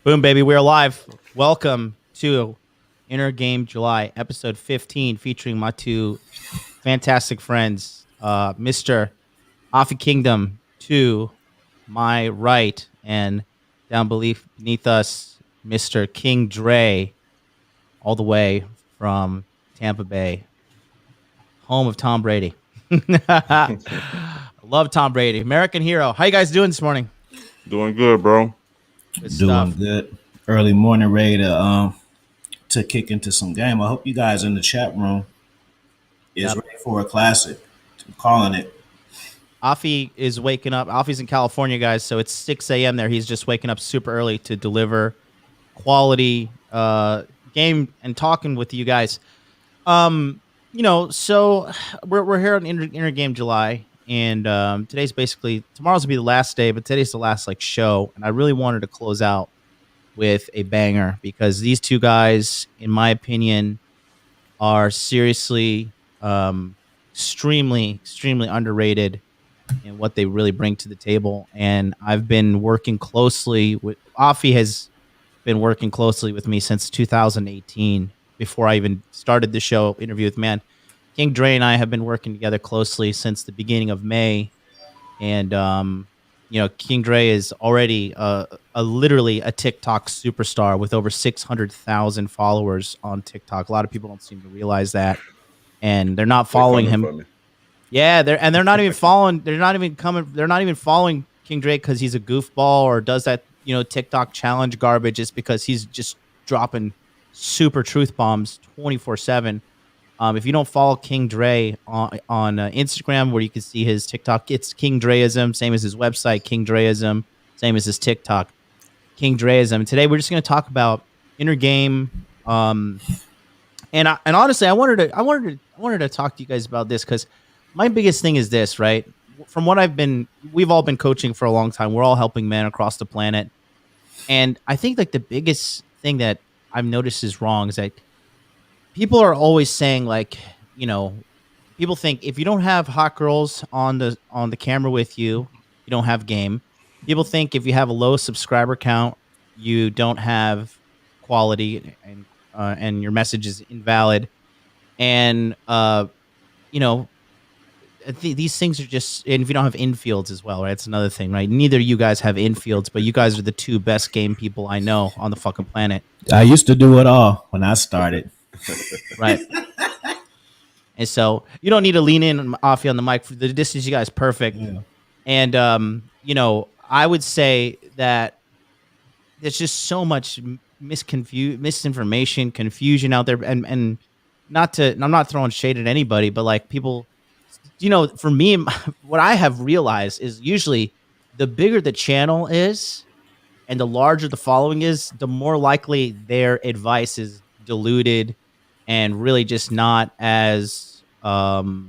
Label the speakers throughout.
Speaker 1: Boom, baby. We're live. Welcome to Inner Game July, episode 15, featuring my two fantastic friends, Mr. Afi Kingdom to my right, and down beneath us, Mr. King Dre, all the way from Tampa Bay, home of Tom Brady. Love Tom Brady, American hero. How you guys doing this morning?
Speaker 2: Doing good, bro.
Speaker 1: Good
Speaker 3: Doing
Speaker 1: stuff.
Speaker 3: good. Early morning, ready to kick into some game. I hope you guys in the chat room is
Speaker 1: Yep.
Speaker 3: ready for a classic. I'm calling it.
Speaker 1: Afi is waking up. Afi's in California, guys, so it's 6 a.m. there. He's just waking up super early to deliver quality game and talking with you guys. So we're here on Inner Game July, and today's basically tomorrow's will be the last day, but today's the last show, and I really wanted to close out with a banger because these two guys, in my opinion, are seriously extremely underrated and what they really bring to the table. And I've been working closely with Afi has been working closely with me since 2018 before I even started the show interview with Man. King Dre and I have been working together closely since the beginning of May. And King Dre is already literally a TikTok superstar with over 600,000 followers on TikTok. A lot of people don't seem to realize that. And they're not
Speaker 2: They
Speaker 1: following
Speaker 2: coming
Speaker 1: him.
Speaker 2: for me.
Speaker 1: Yeah, they're not even following. They're not even coming. They're not even following King Drake because he's a goofball or does that TikTok challenge garbage. It's because he's just dropping super truth bombs 24/7. If you don't follow King Dre on Instagram, where you can see his TikTok, it's King Dreism, same as his website, King Dreism, same as his TikTok, King Dreism. And today we're just going to talk about inner game. And honestly, I wanted to talk to you guys about this because my biggest thing is this, right? From what we've all been coaching for a long time. We're all helping men across the planet, and I think like the biggest thing that I've noticed is wrong is that people are always saying people think if you don't have hot girls on the camera with you, you don't have game. People think if you have a low subscriber count, you don't have quality and your message is invalid. And you know, these things are just, and if you don't have infields as well, right? It's another thing, right? Neither of you guys have infields, but you guys are the two best game people I know on the fucking planet,
Speaker 3: I used to do it all when I started.
Speaker 1: right? And so you don't need to lean in off you on the mic. For the distance, you guys perfect.
Speaker 3: Yeah.
Speaker 1: And I would say that there's just so much misinformation, confusion out there, and I'm not throwing shade at anybody, but like people, for me, what I have realized is usually the bigger the channel is and the larger the following is, the more likely their advice is diluted and really just not as
Speaker 2: Thorough.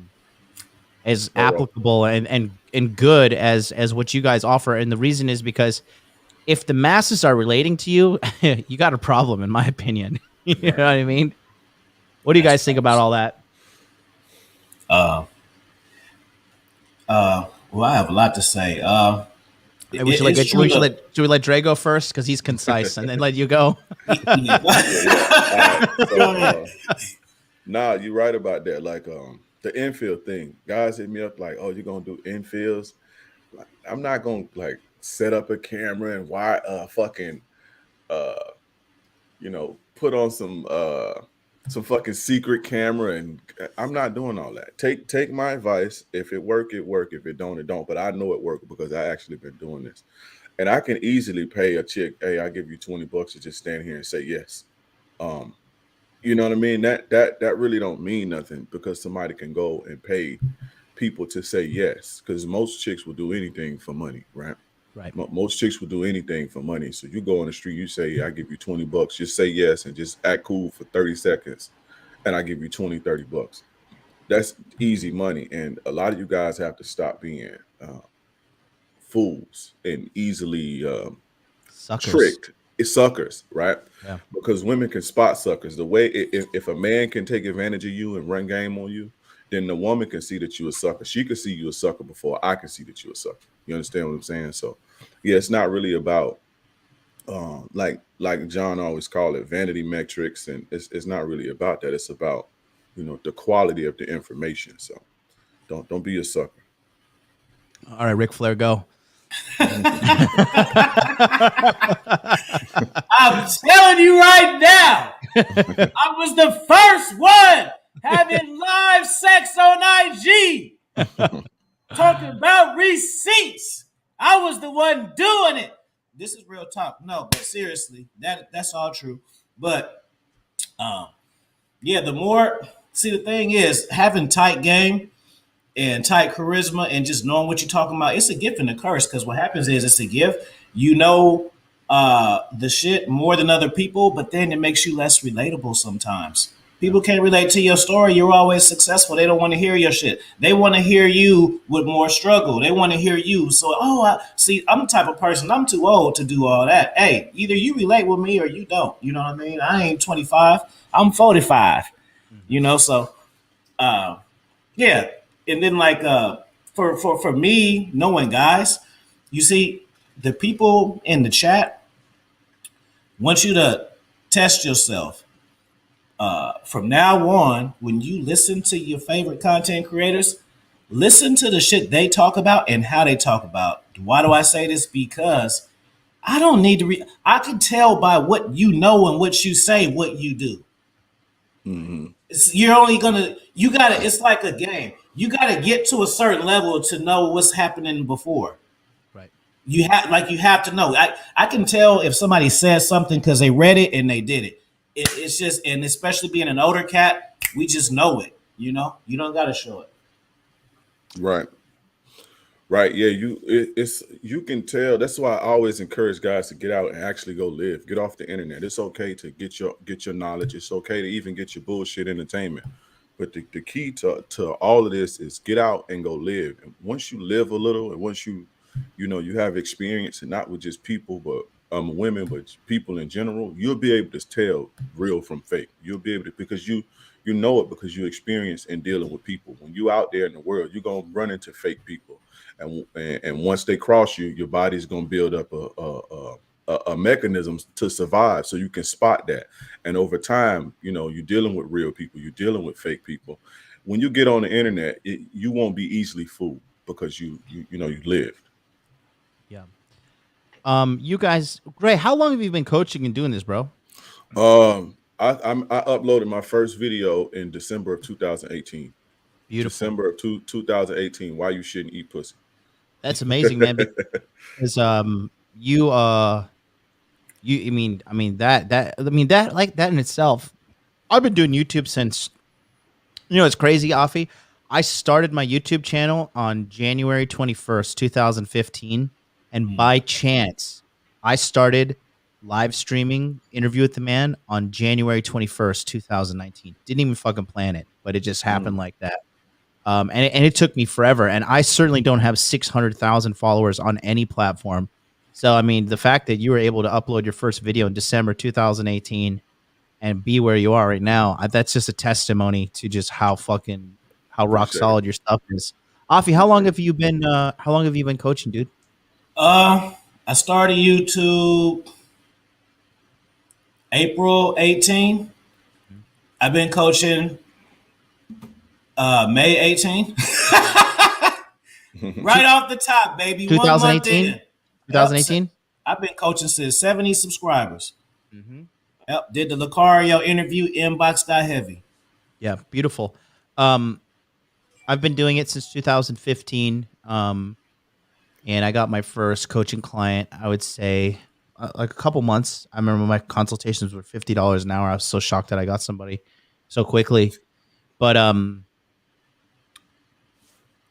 Speaker 1: applicable and good as what you guys offer. And the reason is because if the masses are relating to you, you got a problem, in my opinion. You know what I mean? What do you
Speaker 3: That's
Speaker 1: guys think about all that?
Speaker 3: uh well, I have a lot to say.
Speaker 1: Hey, we should
Speaker 3: It's true.
Speaker 1: should we let Dre go first because he's concise, and then let you go?
Speaker 2: Yeah. All right.
Speaker 3: Go ahead.
Speaker 2: Nah, you're right about that. Like the infield thing. Guys hit me up like, "Oh, you're gonna do infields?" Like, I'm not gonna like set up a camera and why fucking uh put on some fucking secret camera, and I'm not doing all that. Take my advice. If it work, it work. If it don't, it don't. But I know it worked because I actually been doing this. And I can easily pay a chick, hey, I give you $20 to just stand here and say yes. Um, you know what I mean? That really don't mean nothing because somebody can go and pay people to say yes. Because most chicks will do anything for money, right?
Speaker 1: Right.
Speaker 2: Most chicks will do anything for money. So you go on the street, you say, I give you $20, just say yes and just act cool for 30 seconds. And I give you 20, $30. That's easy money. And a lot of you guys have to stop being fools and easily
Speaker 1: Suckers.
Speaker 2: tricked. It's suckers, right?
Speaker 1: Yeah.
Speaker 2: Because women can spot suckers. The way if a man can take advantage of you and run game on you, then the woman can see that you a sucker. She can see you a sucker before I can see that you a sucker. You understand what I'm saying? So, yeah, it's not really about Like John always call it vanity metrics, and it's not really about that. It's about the quality of the information. So don't be a sucker.
Speaker 1: All right, Ric Flair, go.
Speaker 3: I'm telling you right now, I was the first one having live sex on IG, talking about receipts. I was the one doing it. This is real talk. No, but seriously, that's all true. But um, yeah, the more see the thing is having tight game and tight charisma and just knowing what you're talking about, it's a gift and a curse. Because what happens is it's a gift. You know the shit more than other people, but then it makes you less relatable sometimes.
Speaker 1: Yeah.
Speaker 3: People can't relate to your story. You're always successful. They don't want to hear your shit. They want to hear you with more struggle. They want to hear you. So, see, I'm the type of person, I'm too old to do all that. Hey, either you relate with me or you don't. You know what I mean? I ain't 25. I'm 45.
Speaker 1: Mhm.
Speaker 3: You know, so uh, yeah, and then like for me, knowing guys, you see, the people in the chat want you to test yourself. From now on, when you listen to your favorite content creators, listen to the shit they talk about and how they talk about. Why do I say this? Because I don't need to I can tell by what you know and what you say what you do.
Speaker 2: Hmm.
Speaker 3: You're only gonna you gotta it's like a game. You gotta get to a certain level to know what's happening before.
Speaker 1: Right.
Speaker 3: You have to know. I can tell if somebody says something because they read it and they did it. It's just, and especially being an older cat, we just know it. You don't gotta show it.
Speaker 2: Right. Right. Yeah. It's you can tell. That's why I always encourage guys to get out and actually go live. Get off the internet. It's okay to get your knowledge. It's okay to even get your bullshit entertainment. But the key to all of this is get out and go live. And once you live a little, and once you have experience, and not with just people, but women, but people in general, you'll be able to tell real from fake. You'll be able to, because you know it, because you experience in dealing with people. When you out there in the world, you're gonna run into fake people, and once they cross you, your body's gonna build up a mechanism to survive, so you can spot that. And over time, you're dealing with real people, you're dealing with fake people. When you get on the internet, you won't be easily fooled, because you lived.
Speaker 1: Yeah. You guys, Gray, how long have you been coaching and doing this, bro?
Speaker 2: I uploaded my first video in December of 2018.
Speaker 1: Beautiful.
Speaker 2: December of 2018. Why you shouldn't eat pussy?
Speaker 1: That's amazing, man. Because that like that in itself. I've been doing YouTube since it's crazy, Afi. I started my YouTube channel on January 21st, 2015, and
Speaker 3: Mm.
Speaker 1: by chance, I started live streaming Interview with the Man on January 21st, 2019. Didn't even fucking plan it, but it just happened
Speaker 2: Mm,
Speaker 1: like that. And it took me forever. And I certainly don't have 600,000 followers on any platform. So, I mean, the fact that you were able to upload your first video in December 2018 and be where you are right now, that's just a testimony to just how rock
Speaker 2: appreciate it.
Speaker 1: solid your stuff is. Afi,
Speaker 2: Appreciate it.
Speaker 1: how long have you been coaching, dude?
Speaker 3: Uh, I started YouTube April 18. I've been coaching May 18. Right off the top, baby. 1 month
Speaker 1: 2018?
Speaker 3: in. Yep.
Speaker 1: 2018?
Speaker 3: I've been coaching since 70 subscribers.
Speaker 1: Mm-hmm.
Speaker 3: Yep. Did the Lucario interview, inbox got heavy.
Speaker 1: Yeah, beautiful. Um, I've been doing it since 2015. And I got my first coaching client, I would say, like a couple months. I remember my consultations were $50 an hour. I was so shocked that I got somebody so quickly. But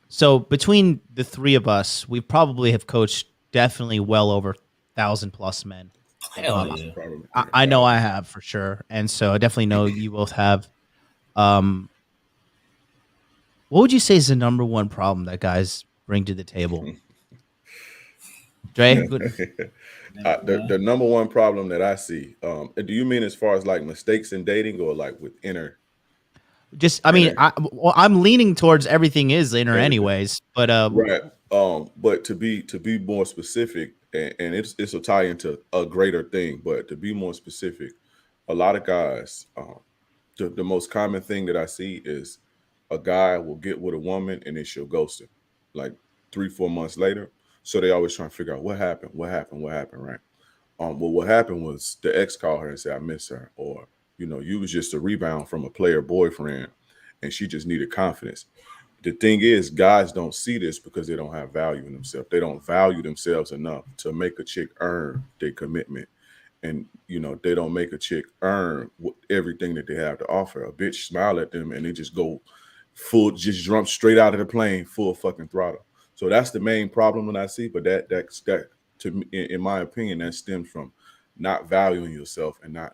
Speaker 1: so between the three of us, we probably have coached definitely well over 1,000+ men.
Speaker 3: Hell
Speaker 1: Um,
Speaker 3: yeah.
Speaker 2: Probably, yeah,
Speaker 1: I know
Speaker 2: probably.
Speaker 1: I have for sure, and so I definitely know you both have. Um, what would you say is the number one problem that guys bring to the table? Dre,
Speaker 2: The number one problem that I see, do you mean as far as like mistakes in dating, or like with
Speaker 1: just I mean,
Speaker 2: inner
Speaker 1: I'm leaning towards everything is inner
Speaker 2: everything?
Speaker 1: anyways, but
Speaker 2: Right. But to be more specific, and it's a tie into a greater thing. But to be more specific, a lot of guys, the most common thing that I see is a guy will get with a woman and then she'll ghost him like 3 4 months later. So they always trying to figure out what happened, right? Well, what happened was the ex called her and said, I miss her, or you was just a rebound from a player boyfriend and she just needed confidence. The thing is, guys don't see this because they don't have value in themselves. They don't value themselves enough to make a chick earn their commitment. And they don't make a chick earn everything that they have to offer. A bitch smile at them and they just go full, just jump straight out of the plane, full fucking throttle. So that's the main problem that I see. But that to me, in my opinion, that stems from not valuing yourself and not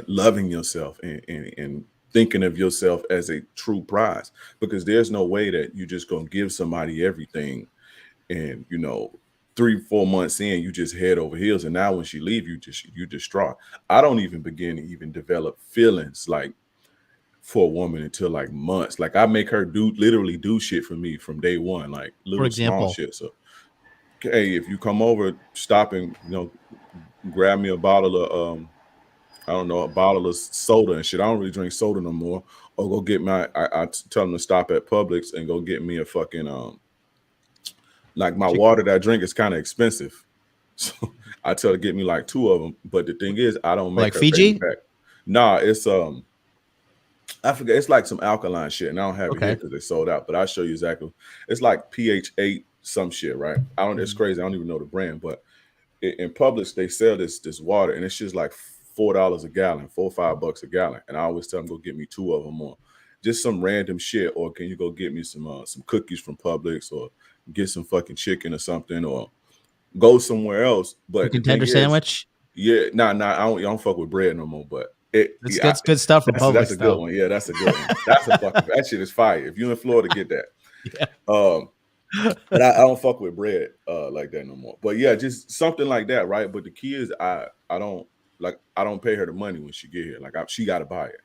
Speaker 2: loving yourself and thinking of yourself as a true prize. Because there's no way that you just gonna give somebody everything and 3 4 months in you just head over heels, and now when she leave you distraught. I don't even begin to even develop feelings like for a woman until like months. Like I make her literally do shit for me from day one, like
Speaker 1: For
Speaker 2: little small
Speaker 1: example,
Speaker 2: shit. So hey, if you come over, stop and grab me a bottle of I don't know, a bottle of soda and shit. I don't really drink soda no more. Or go get I tell them to stop at Publix and go get me a fucking like my
Speaker 1: chicken,
Speaker 2: water that I drink is kind of expensive. So I tell her to get me like 2 of them. But the thing is, I don't make
Speaker 1: like
Speaker 2: her pay me
Speaker 1: Fiji.
Speaker 2: back. Nah, it's I forget. It's like some alkaline shit, and I don't have it here
Speaker 1: Okay.
Speaker 2: because they sold out. But I'll show you exactly. It's like pH 8 some shit, right? I don't. It's
Speaker 1: Mhm.
Speaker 2: crazy. I don't even know the brand, but in Publix they sell this water, and it's just like $4 a gallon, $4 or $5 a gallon. And I always tell them go get me 2 of them, or just some random shit, or can you go get me some cookies from Publix, or get some fucking chicken or something, or go somewhere else. But the
Speaker 1: Chicken
Speaker 2: thing
Speaker 1: tender
Speaker 2: is,
Speaker 1: sandwich.
Speaker 2: yeah, I don't fuck with bread no more. But
Speaker 1: That's
Speaker 2: yeah,
Speaker 1: good. Good stuff from
Speaker 2: that's a
Speaker 1: Publix,
Speaker 2: good
Speaker 1: though.
Speaker 2: one. Yeah, that's a good one. That's a fucking that shit is fire. If you in Florida, get that.
Speaker 1: Yeah.
Speaker 2: Um, but I don't fuck with bread like that no more. But yeah, just something like that, right? But the key is I don't pay her the money when she get here. Like she got to buy it.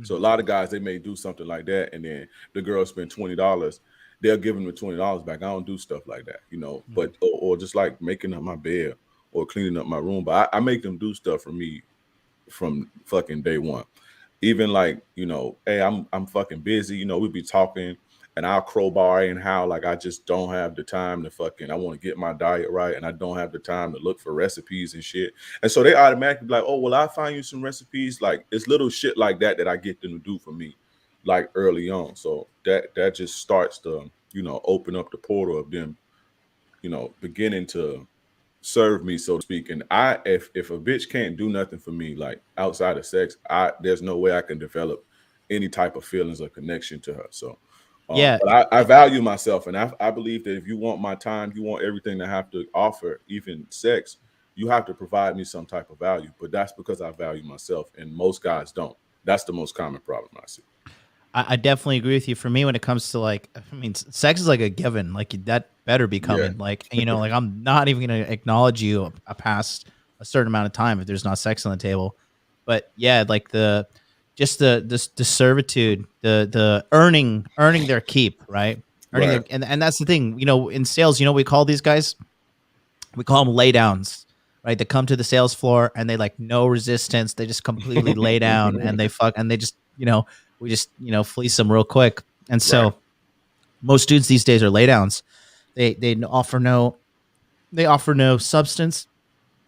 Speaker 2: So a
Speaker 1: Mhm.
Speaker 2: lot of guys they may do something like that, and then the girl spend $20. They'll give them the $20 back. I don't do stuff like that.
Speaker 1: Mhm.
Speaker 2: But or just like making up my bed or cleaning up my room. But I make them do stuff for me from fucking day one. Even like, hey, I'm fucking busy, we be talking and I'll crowbar in how like I just don't have the time to fucking I want to get my diet right and I don't have the time to look for recipes and shit. And so they automatically be like, oh well, I'll find you some recipes. Like it's little shit like that I get them to do for me like early on. So that just starts to, open up the portal of them, beginning to serve me, so to speak. And if a bitch can't do nothing for me, like outside of sex, there's no way I can develop any type of feelings or connection to her. So,
Speaker 1: Yeah.
Speaker 2: but I value myself, and I believe that if you want my time, you want everything I have to offer, even sex, you have to provide me some type of value. But that's because I value myself, and most guys don't. That's the most common problem I see.
Speaker 1: I definitely agree with you. For me, when it comes to like, I mean, sex is like a given. Like that better be
Speaker 2: Yeah,
Speaker 1: coming. Like like I'm not even gonna acknowledge you past a certain amount of time if there's not sex on the table. But yeah, like the servitude, the earning their keep, right? Earning
Speaker 2: right,
Speaker 1: their and that's the thing. In sales, we call these guys, we call them lay downs, right? They come to the sales floor and they like no resistance. They just completely lay down and they fuck and they just, we just, fleece them real quick. And
Speaker 2: right,
Speaker 1: so most dudes these days are lay downs. They offer no substance.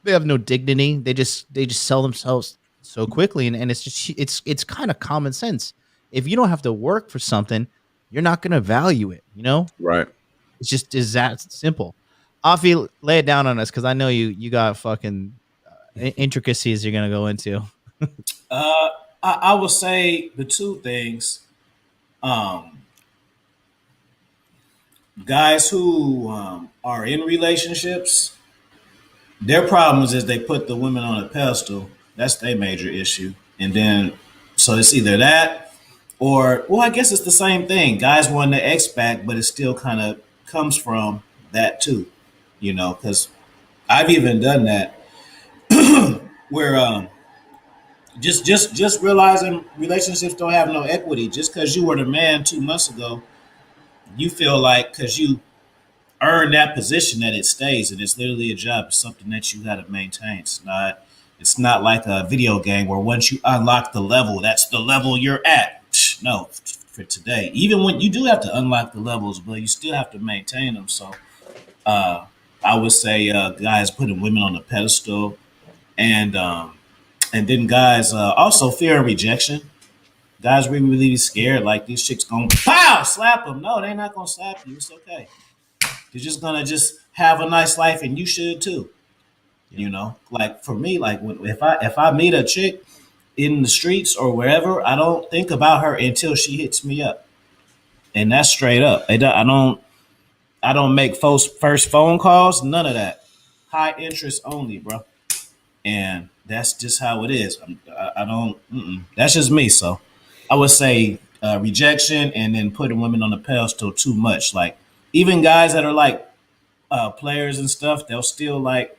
Speaker 1: They have no dignity. They just sell themselves so quickly. And it's just it's kind of common sense. If you don't have to work for something, you're not gonna value it.
Speaker 2: right.
Speaker 1: It's just is that simple. Afi, lay it down on us because I know you got fucking intricacies you're gonna go into.
Speaker 3: Uh, I will say the two things. Um, Guys who are in relationships, their problems is they put the women on a pedestal. That's their major issue. And then, so it's either that or, well, I guess it's the same thing. Guys want the X back, but it still kind of comes from that too, because I've even done that where just realizing relationships don't have no equity. Just because you were the man 2 months ago, you feel like because you earn that position that it stays, and it's literally a job. It's something that you got to maintain. It's not like a video game where once you unlock the level, that's the level you're at. No, for today, even when you do have to unlock the levels, but you still have to maintain them. So uh, I would say guys putting women on a pedestal, and and then guys also fear of rejection. Guys really scared like these chicks gonna pow slap them. No, they're not gonna slap you. It's okay. They're just gonna just have a nice life, and you should too.
Speaker 1: Yeah.
Speaker 3: Like for me, like if I meet a chick in the streets or wherever, I don't think about her until she hits me up, and that's straight up. I don't make first phone calls. None of that. High interest only, bro. And that's just how it is. I don't. That's just me. So I would say rejection, and then putting women on the pedestal too much. Like even guys that are like players and stuff, they'll still like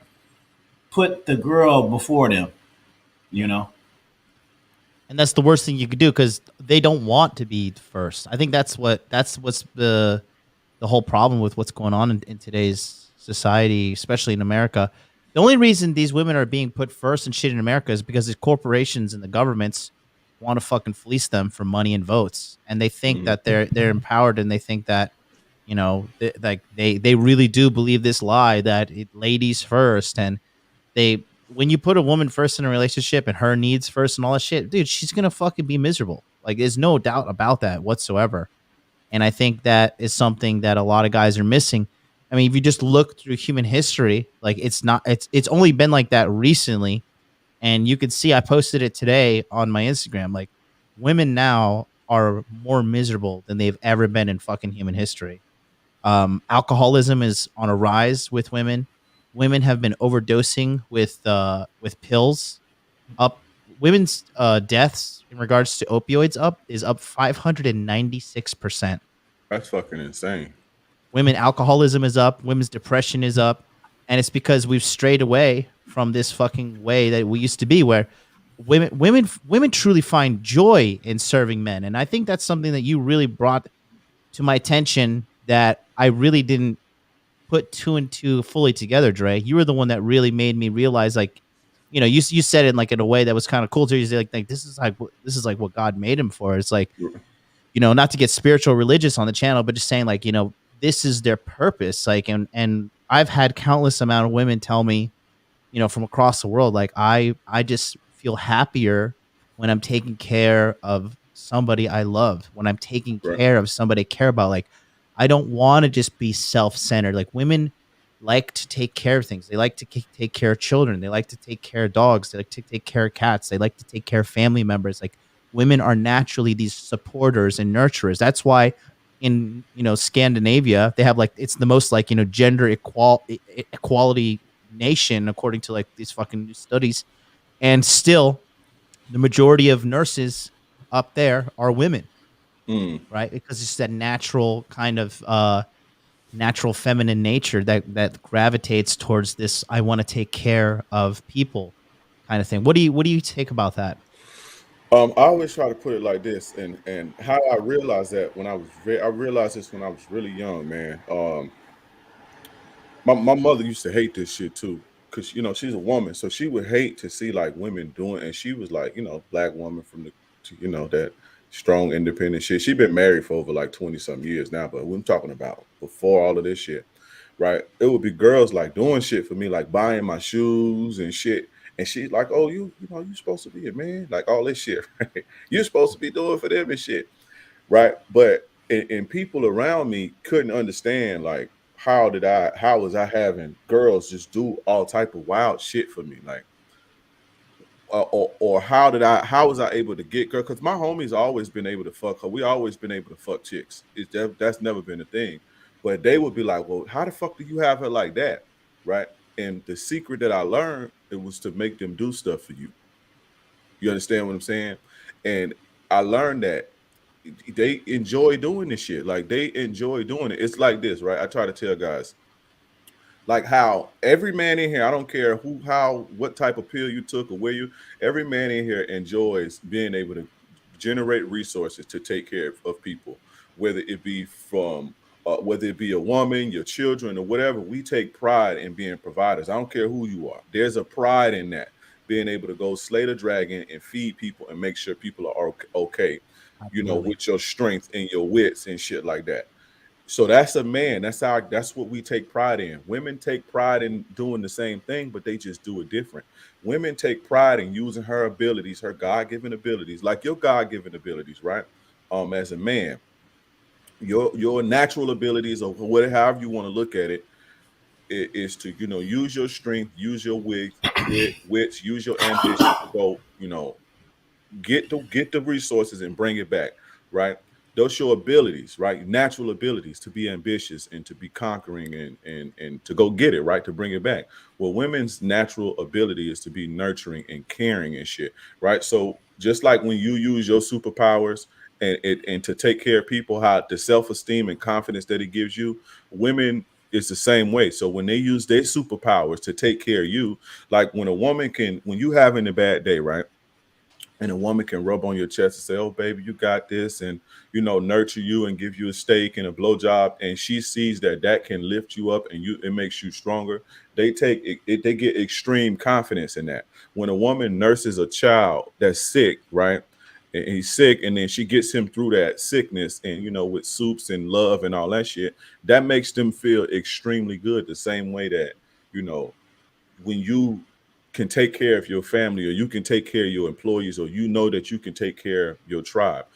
Speaker 3: put the girl before them. You know.
Speaker 1: And that's the worst thing you could do because they don't want to be first. I think that's what's the whole problem with what's going on in today's society, especially in America. The only reason these women are being put first and shit in America is because the corporations and the governments want to fucking fleece them for money and votes, and they think
Speaker 2: Mhm.
Speaker 1: that they're empowered, and they think that like they really do believe this lie that ladies first, and they when you put a woman first in a relationship and her needs first and all that shit, dude, she's gonna fucking be miserable. Like, there's no doubt about that whatsoever. And I think that is something that a lot of guys are missing. I mean, if you just look through human history, like it's only been like that recently. And you could see I posted it today on my Instagram. Like, women now are more miserable than they've ever been in fucking human history. Alcoholism is on a rise with women. Women have been overdosing with pills. Up women's deaths in regards to opioids up 596%.
Speaker 2: That's fucking insane.
Speaker 1: Women alcoholism is up, women's depression is up, and it's because we've strayed away from this fucking way that we used to be, where women truly find joy in serving men. And I think that's something that you really brought to my attention that I really didn't put two and two fully together, Dre. You were the one that really made me realize, like, you said it like in a way that was kind of cool to you. You say, like this is like what God made him for. It's like, not to get spiritual religious on the channel, but just saying, like, this is their purpose. Like, and I've had countless amount of women tell me, from across the world, like, I just feel happier when I'm taking care of somebody I love, when I'm taking
Speaker 2: Right.
Speaker 1: care of somebody I care about. Like, I don't want to just be self-centered. Like, women like to take care of things. They like to take care of children. They like to take care of dogs. They like to take care of cats. They like to take care of family members. Like, women are naturally these supporters and nurturers. That's why in Scandinavia they have, like, it's the most, like, gender equality nation according to, like, these fucking new studies. And still the majority of nurses up there are women,
Speaker 2: Mm.
Speaker 1: right? Because it's that natural kind of natural feminine nature that gravitates towards this I want to take care of people kind of thing. What do you take about that?
Speaker 2: I always try to put it like this, and how I realized that when I realized this when I was really young, man. My mother used to hate this shit too, because she's a woman, so she would hate to see like women doing, and she was like, black woman from that strong independent shit. She'd been married for over like 20 some years now, but we're talking about before all of this shit, right? It would be girls like doing shit for me, like buying my shoes and shit. And she's like, "Oh, you supposed to be a man, like all this shit, right? You're supposed to be doing for them and shit, right?" But and people around me couldn't understand, like, how was I having girls just do all type of wild shit for me, like, or how was I able to get girl? Because my homies always been able to fuck her. We always been able to fuck chicks. That's never been a thing. But they would be like, "Well, how the fuck do you have her like that?" Right? And the secret that I learned, it was to make them do stuff for you. You understand what I'm saying? And I learned that they enjoy doing this shit. Like, they enjoy doing it. It's like this, right? I try to tell guys, like, how every man in here, I don't care what type of pill you took or every man in here enjoys being able to generate resources to take care of people, whether it be from whether it be a woman, your children, or whatever, we take pride in being providers. I don't care who you are. There's a pride in that, being able to go slay the dragon and feed people and make sure people are okay,
Speaker 1: Absolutely.
Speaker 2: with your strength and your wits and shit like that. So that's a man. That's what we take pride in. Women take pride in doing the same thing, but they just do it different. Women take pride in using her abilities, her God-given abilities, like your God-given abilities, right? As a man, your natural abilities, or whatever, however you want to look at it, is to use your strength, use your wits, use your ambition to go, get the resources and bring it back, right? Those your abilities, right? Natural abilities to be ambitious and to be conquering, and to go get it, right? To bring it back. Well, women's natural ability is to be nurturing and caring and shit, right? So just like when you use your superpowers and to take care of people, how the self-esteem and confidence that it gives you, women is the same way. So when they use their superpowers to take care of you, like when you having a bad day, right? And a woman can rub on your chest and say, "Oh, baby, you got this," and nurture you and give you a steak and a blowjob, and she sees that can lift you up and it makes you stronger. They take it, they get extreme confidence in that. When a woman nurses a child that's sick, right? And he's sick, and then she gets him through that sickness, and with soups and love and all that shit, that makes them feel extremely good. The same way that you know when you can take care of your family, or you can take care of your employees, or that you can take care of your tribe.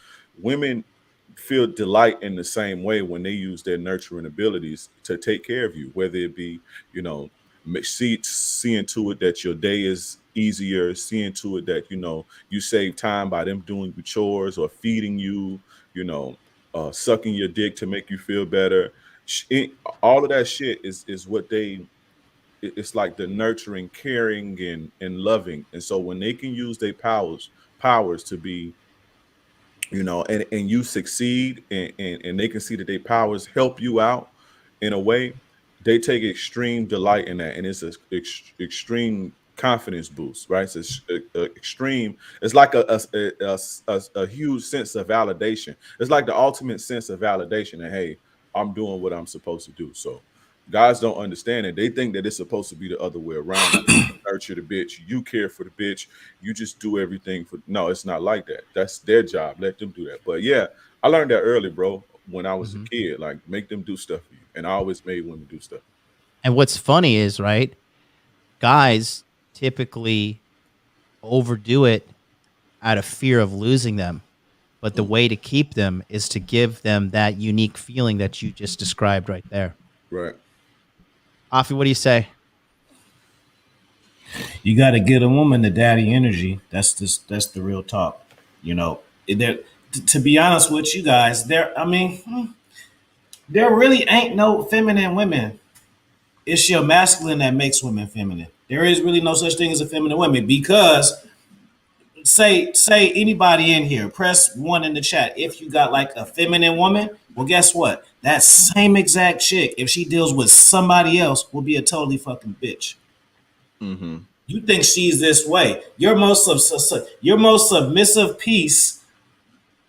Speaker 2: Women feel delight in the same way when they use their nurturing abilities to take care of you, whether it be, you know, seeing to it that your day is easier, seeing to it that, you save time by them doing your chores or feeding you, sucking your dick to make you feel better. All of that shit is what it's like the nurturing, caring, and loving. And so when they can use their powers to be, and you succeed, and they can see that their powers help you out in a way, they take extreme delight in that, and it's an extreme confidence boost, right? It's extreme. It's like a huge sense of validation. It's like the ultimate sense of validation that, hey, I'm doing what I'm supposed to do. So guys don't understand it. They think that it's supposed to be the other way around. You nurture the bitch, you care for the bitch, you just do everything for. No, it's not like that. That's their job. Let them do that. But yeah, I learned that early, bro. When I was a
Speaker 1: Mhm.
Speaker 2: kid, like, make them do stuff for you, and I always made women do stuff.
Speaker 1: And what's funny is, right, guys typically overdo it out of fear of losing them. But the
Speaker 2: Mm,
Speaker 1: way to keep them is to give them that unique feeling that you just described right there.
Speaker 2: right.
Speaker 1: Afi, what do you say?
Speaker 3: You got to get a woman the daddy energy. That's the real talk. You know, there. To be honest with you guys, there really ain't no feminine women. It's your masculine that makes women feminine. There is really no such thing as a feminine woman because say anybody in here, press one in the chat if you got like a feminine woman. Well, guess what? That same exact chick, if she deals with somebody else, will be a totally fucking bitch.
Speaker 2: Mm-hmm.
Speaker 3: You think she's this way? Your most submissive piece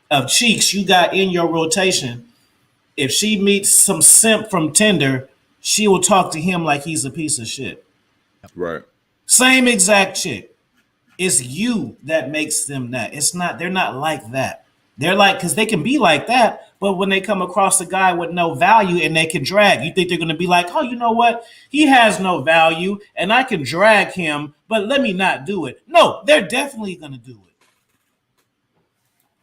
Speaker 3: of cheeks you got in your rotation. If she meets some simp from Tinder, she will talk to him like he's a piece of shit.
Speaker 2: Right.
Speaker 3: Same exact chick. It's you that makes them that. It's not. They're not like that. They're like because they can be like that, but when they come across a guy with no value and they can drag, you think they're going to be like, oh, you know what? He has no value, and I can drag him, but let me not do it. No, they're definitely going to do it.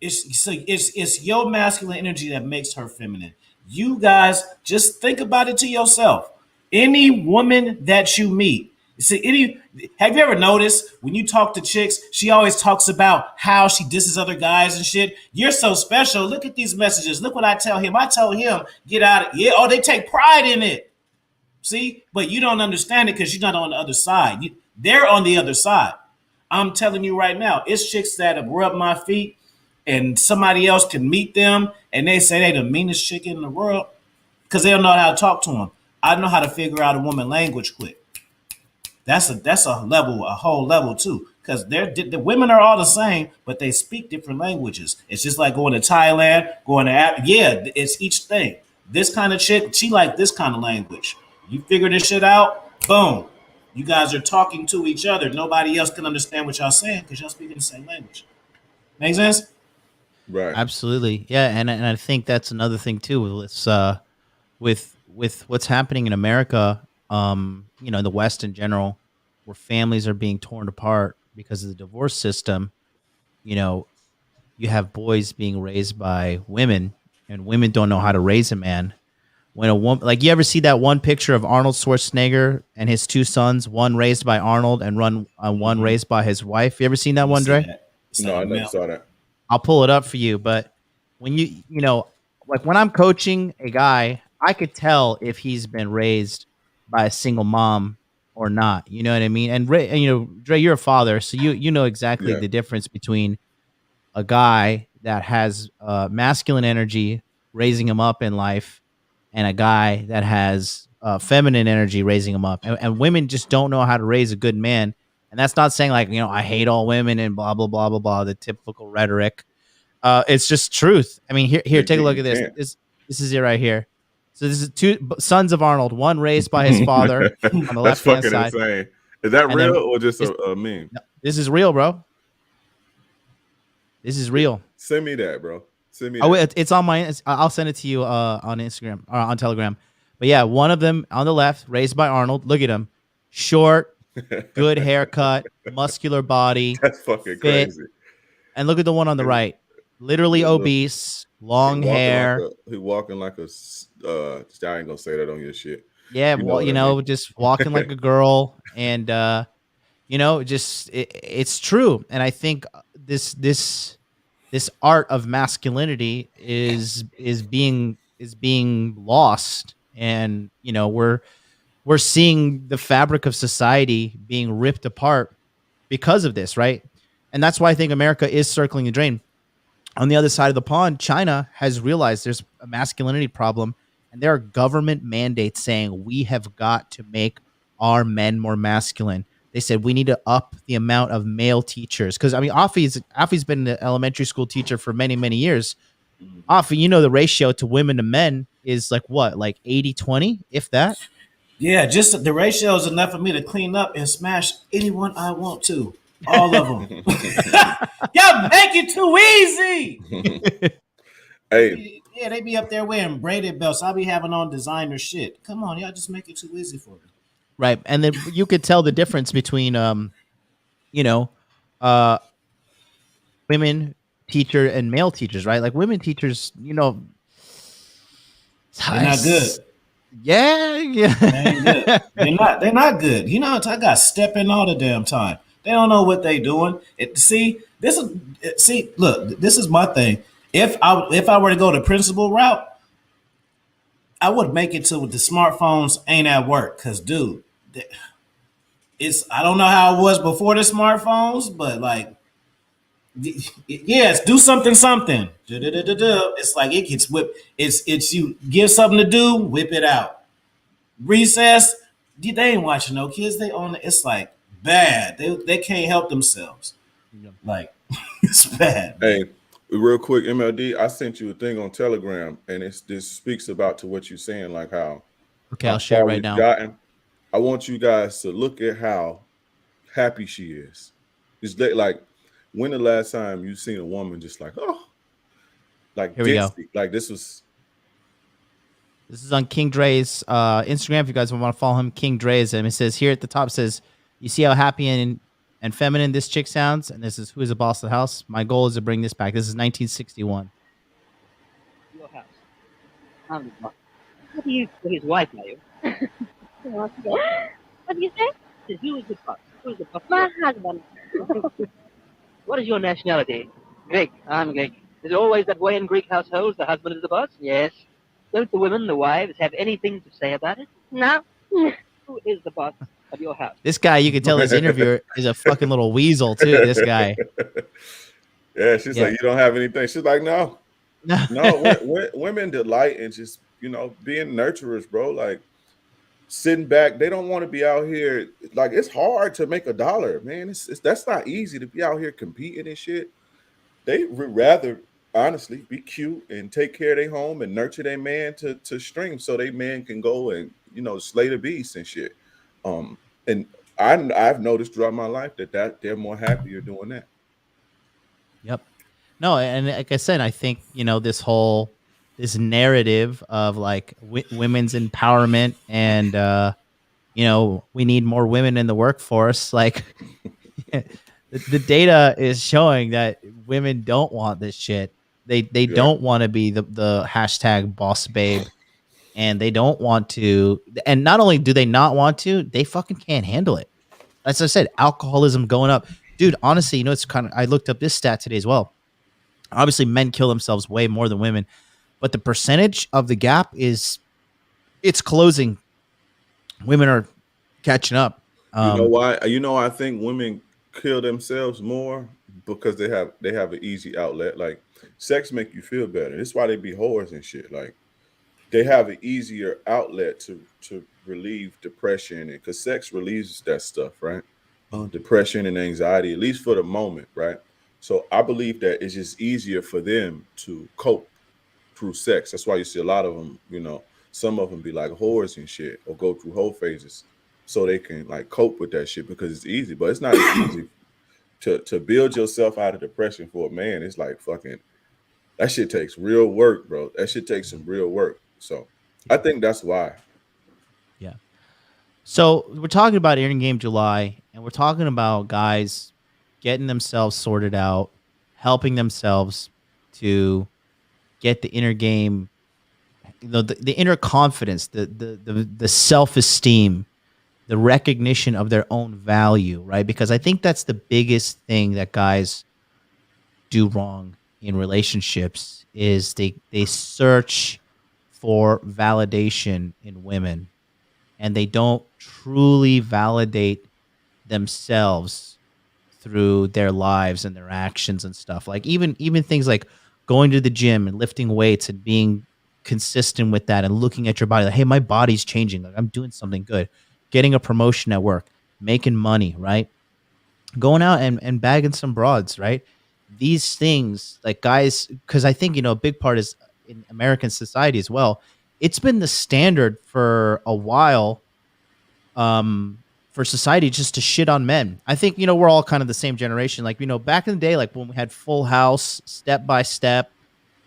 Speaker 3: It's your masculine energy that makes her feminine. You guys just think about it to yourself. Any woman that you meet, see any have you ever noticed when you talk to chicks, she always talks about how she disses other guys and shit. You're so special. Look at these messages. Look what I tell him. I tell him, get out of yeah. Oh, they take pride in it. See, but you don't understand it because you're not on the other side. They're on the other side. I'm telling you right now, it's chicks that have rubbed my feet, and somebody else can meet them, and they say they the meanest chick in the world because they don't know how to talk to them. I know how to figure out a woman language quick. That's a level, a whole level too. Because the women are all the same, but they speak different languages. It's just like going to Thailand, going to yeah, it's each thing. This kind of shit, she like this kind of language. You figure this shit out, boom. You guys are talking to each other. Nobody else can understand what y'all saying because y'all speaking the same language. Make sense?
Speaker 2: Right.
Speaker 1: Absolutely. Yeah, and I think that's another thing too with what's happening in America, in the West in general, where families are being torn apart because of the divorce system. You know, you have boys being raised by women, and women don't know how to raise a man. When a woman, like, you ever see that one picture of Arnold Schwarzenegger and his two sons, one raised by Arnold and one
Speaker 3: Mm-hmm.
Speaker 1: raised by his wife? You ever seen that
Speaker 3: Let me
Speaker 1: one,
Speaker 3: see
Speaker 1: Dre?
Speaker 3: that. It's
Speaker 2: No,
Speaker 3: like
Speaker 2: I
Speaker 3: a
Speaker 2: never
Speaker 3: male.
Speaker 2: saw that.
Speaker 1: I'll pull it up for you. But when like when I'm coaching a guy, I could tell if he's been raised by a single mom or not. You know what I mean? And Ray, Dre, you're a father, so you know exactly
Speaker 2: Yeah.
Speaker 1: the difference between a guy that has masculine energy raising him up in life and a guy that has feminine energy raising him up. And women just don't know how to raise a good man. And that's not saying like, I hate all women and blah, blah, blah, blah, blah, the typical rhetoric. It's just truth. I mean, here,
Speaker 2: You,
Speaker 1: take a look
Speaker 2: you
Speaker 1: at this.
Speaker 2: can't.
Speaker 1: This is it right here. So this is two sons of Arnold, one raised by his father on the
Speaker 2: That's
Speaker 1: left hand
Speaker 2: fucking
Speaker 1: side,
Speaker 2: insane. Is that
Speaker 1: and
Speaker 2: real
Speaker 1: then
Speaker 2: or just
Speaker 1: this,
Speaker 2: a meme?
Speaker 1: no, this is real, bro. This is real.
Speaker 2: Send me that, bro. Send me
Speaker 1: Oh,
Speaker 2: that.
Speaker 1: it's on my. I'll send it to you on Instagram or on Telegram. But yeah, one of them on the left, raised by Arnold. Look at him, short, good haircut, muscular body,
Speaker 2: That's fucking
Speaker 1: fit.
Speaker 2: crazy.
Speaker 1: And look at the one on the
Speaker 2: And
Speaker 1: right, literally
Speaker 2: look,
Speaker 1: obese, long hair.
Speaker 2: he walking like a. I ain't gonna say that on your shit.
Speaker 1: Yeah,
Speaker 2: You know
Speaker 1: well,
Speaker 2: what I mean?
Speaker 1: just walking like a girl, and just it's true. And I think this art of masculinity is being lost, and we're seeing the fabric of society being ripped apart because of this, right? And that's why I think America is circling the drain. On the other side of the pond, China has realized there's a masculinity problem, and there are government mandates saying we have got to make our men more masculine. They said we need to up the amount of male teachers because I mean, Afi's been an elementary school teacher for many many years.
Speaker 2: Mhm.
Speaker 1: Afi, the ratio to women to men is like what, like 80-20, if that.
Speaker 3: Yeah, just the ratio is enough for me to clean up and smash anyone I want to. All of them. Y'all make it too easy.
Speaker 2: Hey,
Speaker 3: Yeah, they be up there wearing braided belts. I'll be having on designer shit. Come on, y'all just make it too easy for me.
Speaker 1: Right, and then you could tell the difference between you know uh women teacher and male teachers, right? Like women teachers,
Speaker 3: They're not good.
Speaker 1: yeah,
Speaker 3: They ain't good.
Speaker 1: yeah.
Speaker 3: They're not good. I got stepping all the damn time. They don't know what they doing. Look, this is my thing. If I were to go the principal route, I would make it to the smartphones ain't at work. Cause dude, I don't know how it was before the smartphones, but like yes, do something. It's like it gets whipped. It's you give something to do, whip it out. Recess, they ain't watching no kids. They own it. It's like bad. They can't help themselves. Like it's bad, man.
Speaker 2: hey, real quick, MLD. I sent you a thing on Telegram, and this speaks about to what you're saying, like
Speaker 1: Okay, I'll
Speaker 2: how
Speaker 1: share it
Speaker 2: far
Speaker 1: right
Speaker 2: we've
Speaker 1: now.
Speaker 2: gotten. I want you guys to look at how happy she is. Like when the last time you seen a woman just like, oh, like
Speaker 1: Here we go.
Speaker 2: ditzy, like this was.
Speaker 1: This is on King Dre's Instagram. If you guys want to follow him, King Dre's, and it says here at the top, says, "You see how happy and feminine this chick sounds?" And this is who is the boss of the house. My goal is to bring this back. This is 1961.
Speaker 4: Your house. I'm the boss. What do you for his wife, are you?
Speaker 5: What do you say?
Speaker 4: Says, who is the boss? Who is the boss?
Speaker 5: My husband.
Speaker 4: What is your nationality? Greek. I'm Greek. Is it always that way in Greek households? The husband is the boss? Yes. Don't the women, the wives, have anything to say about it?
Speaker 5: No.
Speaker 4: Who is the boss of your house?
Speaker 1: This guy, you can tell his interviewer is a fucking little weasel too. This guy.
Speaker 2: Yeah, she's
Speaker 1: Yeah.
Speaker 2: like, you don't have anything. She's like, no, women delight in just being nurturers, bro. Like sitting back, they don't want to be out here. Like it's hard to make $1, man. That's not easy to be out here competing and shit. They would rather honestly be cute and take care of their home and nurture their man to stream so they man can go and slay the beast and shit. Um, and I've noticed throughout my life that they're more happier doing that.
Speaker 1: Yep. No, and like I said, I think this narrative of like women's empowerment and we need more women in the workforce. Like the data is showing that women don't want this shit. They
Speaker 2: Yeah.
Speaker 1: don't want to be the hashtag boss babe, and they don't want to. And not only do they not want to, they fucking can't handle it. As I said, alcoholism going up, dude. Honestly, it's kind of. I looked up this stat today as well. Obviously, men kill themselves way more than women, but the percentage of the gap it's closing. Women are catching up.
Speaker 2: You know why? I think women kill themselves more because they have an easy outlet. Like sex make you feel better. That's why they be whores and shit. Like they have an easier outlet to relieve depression, and because sex relieves that stuff, right? Depression and anxiety, at least for the moment, right? So I believe that it's just easier for them to cope through sex. That's why you see a lot of them, some of them be like whores and shit or go through whole phases so they can like cope with that shit because it's easy. But it's not as easy to build yourself out of depression for a man. It's like fucking that shit takes real work, bro. That shit takes some real work. So I
Speaker 1: Yeah.
Speaker 2: think that's why.
Speaker 1: Yeah. So we're talking about Airing Game July, and we're talking about guys getting themselves sorted out, helping themselves to get the inner game, the inner confidence, the self esteem, the recognition of their own value, right? Because I think that's the biggest thing that guys do wrong in relationships is they search for validation in women, and they don't truly validate themselves through their lives and their actions and stuff. Like even things like going to the gym and lifting weights and being consistent with that and looking at your body like, hey, my body's changing. Like I'm doing something good. Getting a promotion at work, making money, right? Going out and bagging some broads, right? These things, like guys, because I think a big part is in American society as well. It's been the standard for a while, for society just to shit on men. I think we're all kind of the same generation. Like back in the day, like when we had Full House, Step by Step,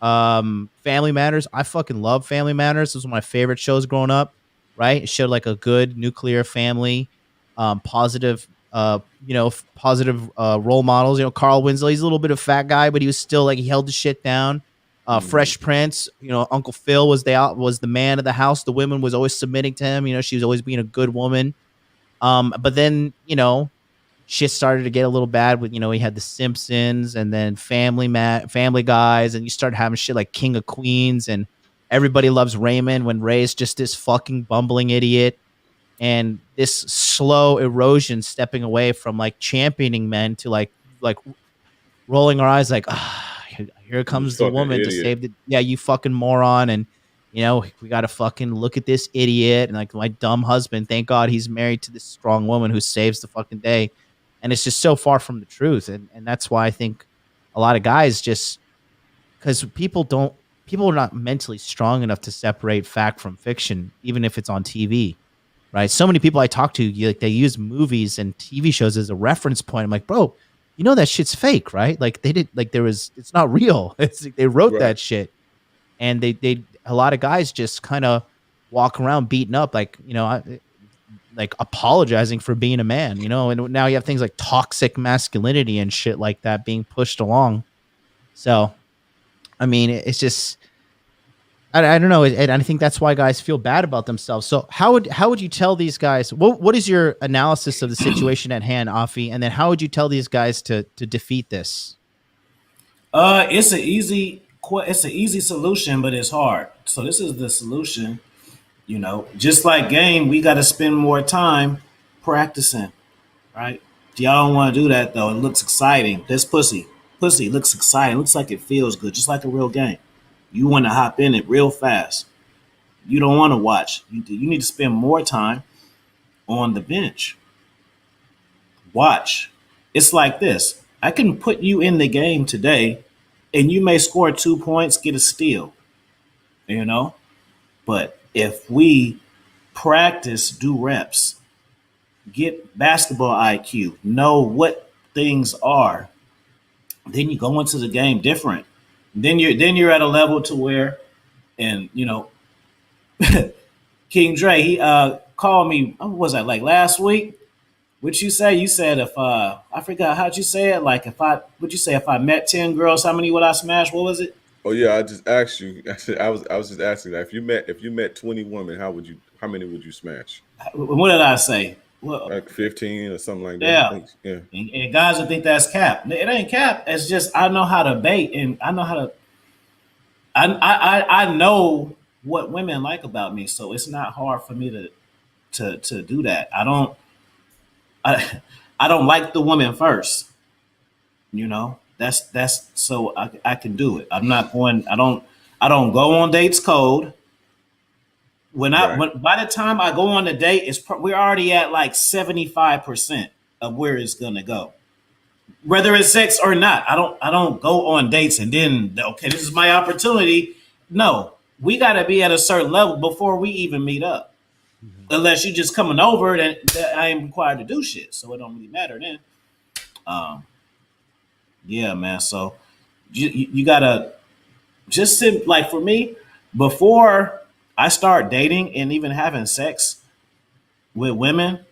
Speaker 1: Family Matters. I fucking love Family Matters. This was one of my favorite shows growing up. Right, it showed like a good nuclear family, positive, positive role models. Carl Winslow. He's a little bit of a fat guy, but he was still like he held the shit down.
Speaker 2: Mhm.
Speaker 1: Fresh Prince. Uncle Phil was the man of the house. The woman was always submitting to him. She was always being a good woman. But then shit started to get a little bad with he had the Simpsons and then Family Guys, and you started having shit like King of Queens and Everybody Loves Raymond when Ray's just this fucking bumbling idiot, and this slow erosion stepping away from like championing men to like rolling our eyes like, ah, here
Speaker 2: You
Speaker 1: comes the
Speaker 2: fucking
Speaker 1: woman to
Speaker 2: idiot.
Speaker 1: save the yeah, you fucking moron. And we gotta fucking look at this idiot and like my dumb husband. Thank God he's married to this strong woman who saves the fucking day. And it's just so far from the truth. And that's why I think a lot of guys just because people are not mentally strong enough to separate fact from fiction, even if it's on TV, right? So many people I talk to, like they use movies and TV shows as a reference point. I'm like, bro, that shit's fake, right? Like they did, like it's not real. It's like they wrote
Speaker 2: Right.
Speaker 1: that shit, and they a lot of guys just kind of walk around beaten up, like like apologizing for being a man, and now you have things like toxic masculinity and shit like that being pushed along. So, I mean, it's just I don't know, and I think that's why guys feel bad about themselves. So how would you tell these guys? What is your analysis of the situation at hand, Afi? And then how would you tell these guys to defeat this?
Speaker 3: It's an easy solution, but it's hard. So this is the solution. Just like game, we got to spend more time practicing, right? Y'all don't want to do that though. It looks exciting. This pussy looks exciting. Looks like it feels good, just like a real game. You want to hop in it real fast. You don't want to watch. You need to spend more time on the bench. Watch. It's like this. I can put you in the game today and you may score 2 points, get a steal, you know. But if we practice, do reps, get basketball IQ, know what things are, then you go into the game different. Then you're at a level to where, and King Dre, he called me. What was that, like last week? What you say? You said if I forgot how'd you say it? Like if I would you say if I met 10 girls, how many would I smash? What was it?
Speaker 2: Oh yeah, I just asked you. I was just asking that if you met 20 women, how many would you smash?
Speaker 3: What did I say? Well,
Speaker 2: Like 15 or something like that. I
Speaker 3: yeah.
Speaker 2: think yeah.
Speaker 3: And guys would think that's cap. It ain't cap. It's just I know how to bait, and I know how to. I know what women like about me, so it's not hard for me to do that. I I don't like the woman first. That's so I can do it. I'm not going. I don't go on dates cold.
Speaker 2: Right.
Speaker 3: By the time I go on the date, we're already at like 75% of where it's gonna go, whether it's sex or not. I don't go on dates and then okay, this is my opportunity. No, we got to be at a certain level before we even meet up.
Speaker 1: Mhm.
Speaker 3: Unless you just coming over, then I ain't required to do shit, so it don't really matter then. Um, yeah, man. So you gotta just sit like for me before I start dating and even having sex with women.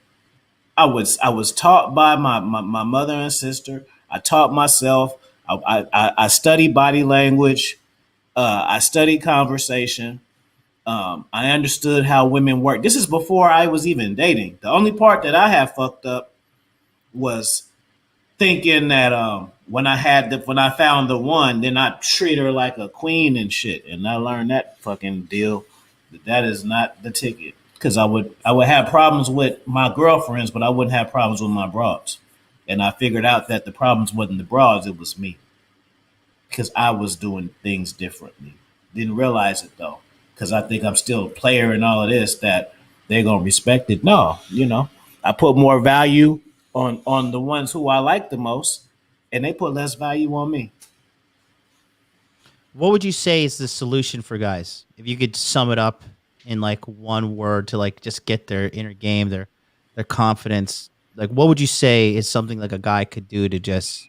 Speaker 3: I was taught by my mother and sister. I taught myself. I studied body language. I studied conversation. I understood how women work. This is before I was even dating. The only part that I have fucked up was thinking that when I found the one, then I treat her like a queen and shit. And I learned that fucking deal. That is not the ticket. Because I would have problems with my girlfriends, but I wouldn't have problems with my broads. And I figured out that the problems wasn't the broads, it was me. Because I was doing things differently. Didn't realize it though. Because I think I'm still a player and all of this that they're gonna respect it. No, I put more value on the ones who I like the most, and they put less value on me.
Speaker 1: What would you say is the solution for guys? If you could sum it up in like one word to like just get their inner game, their confidence, like what would you say is something like a guy could do to just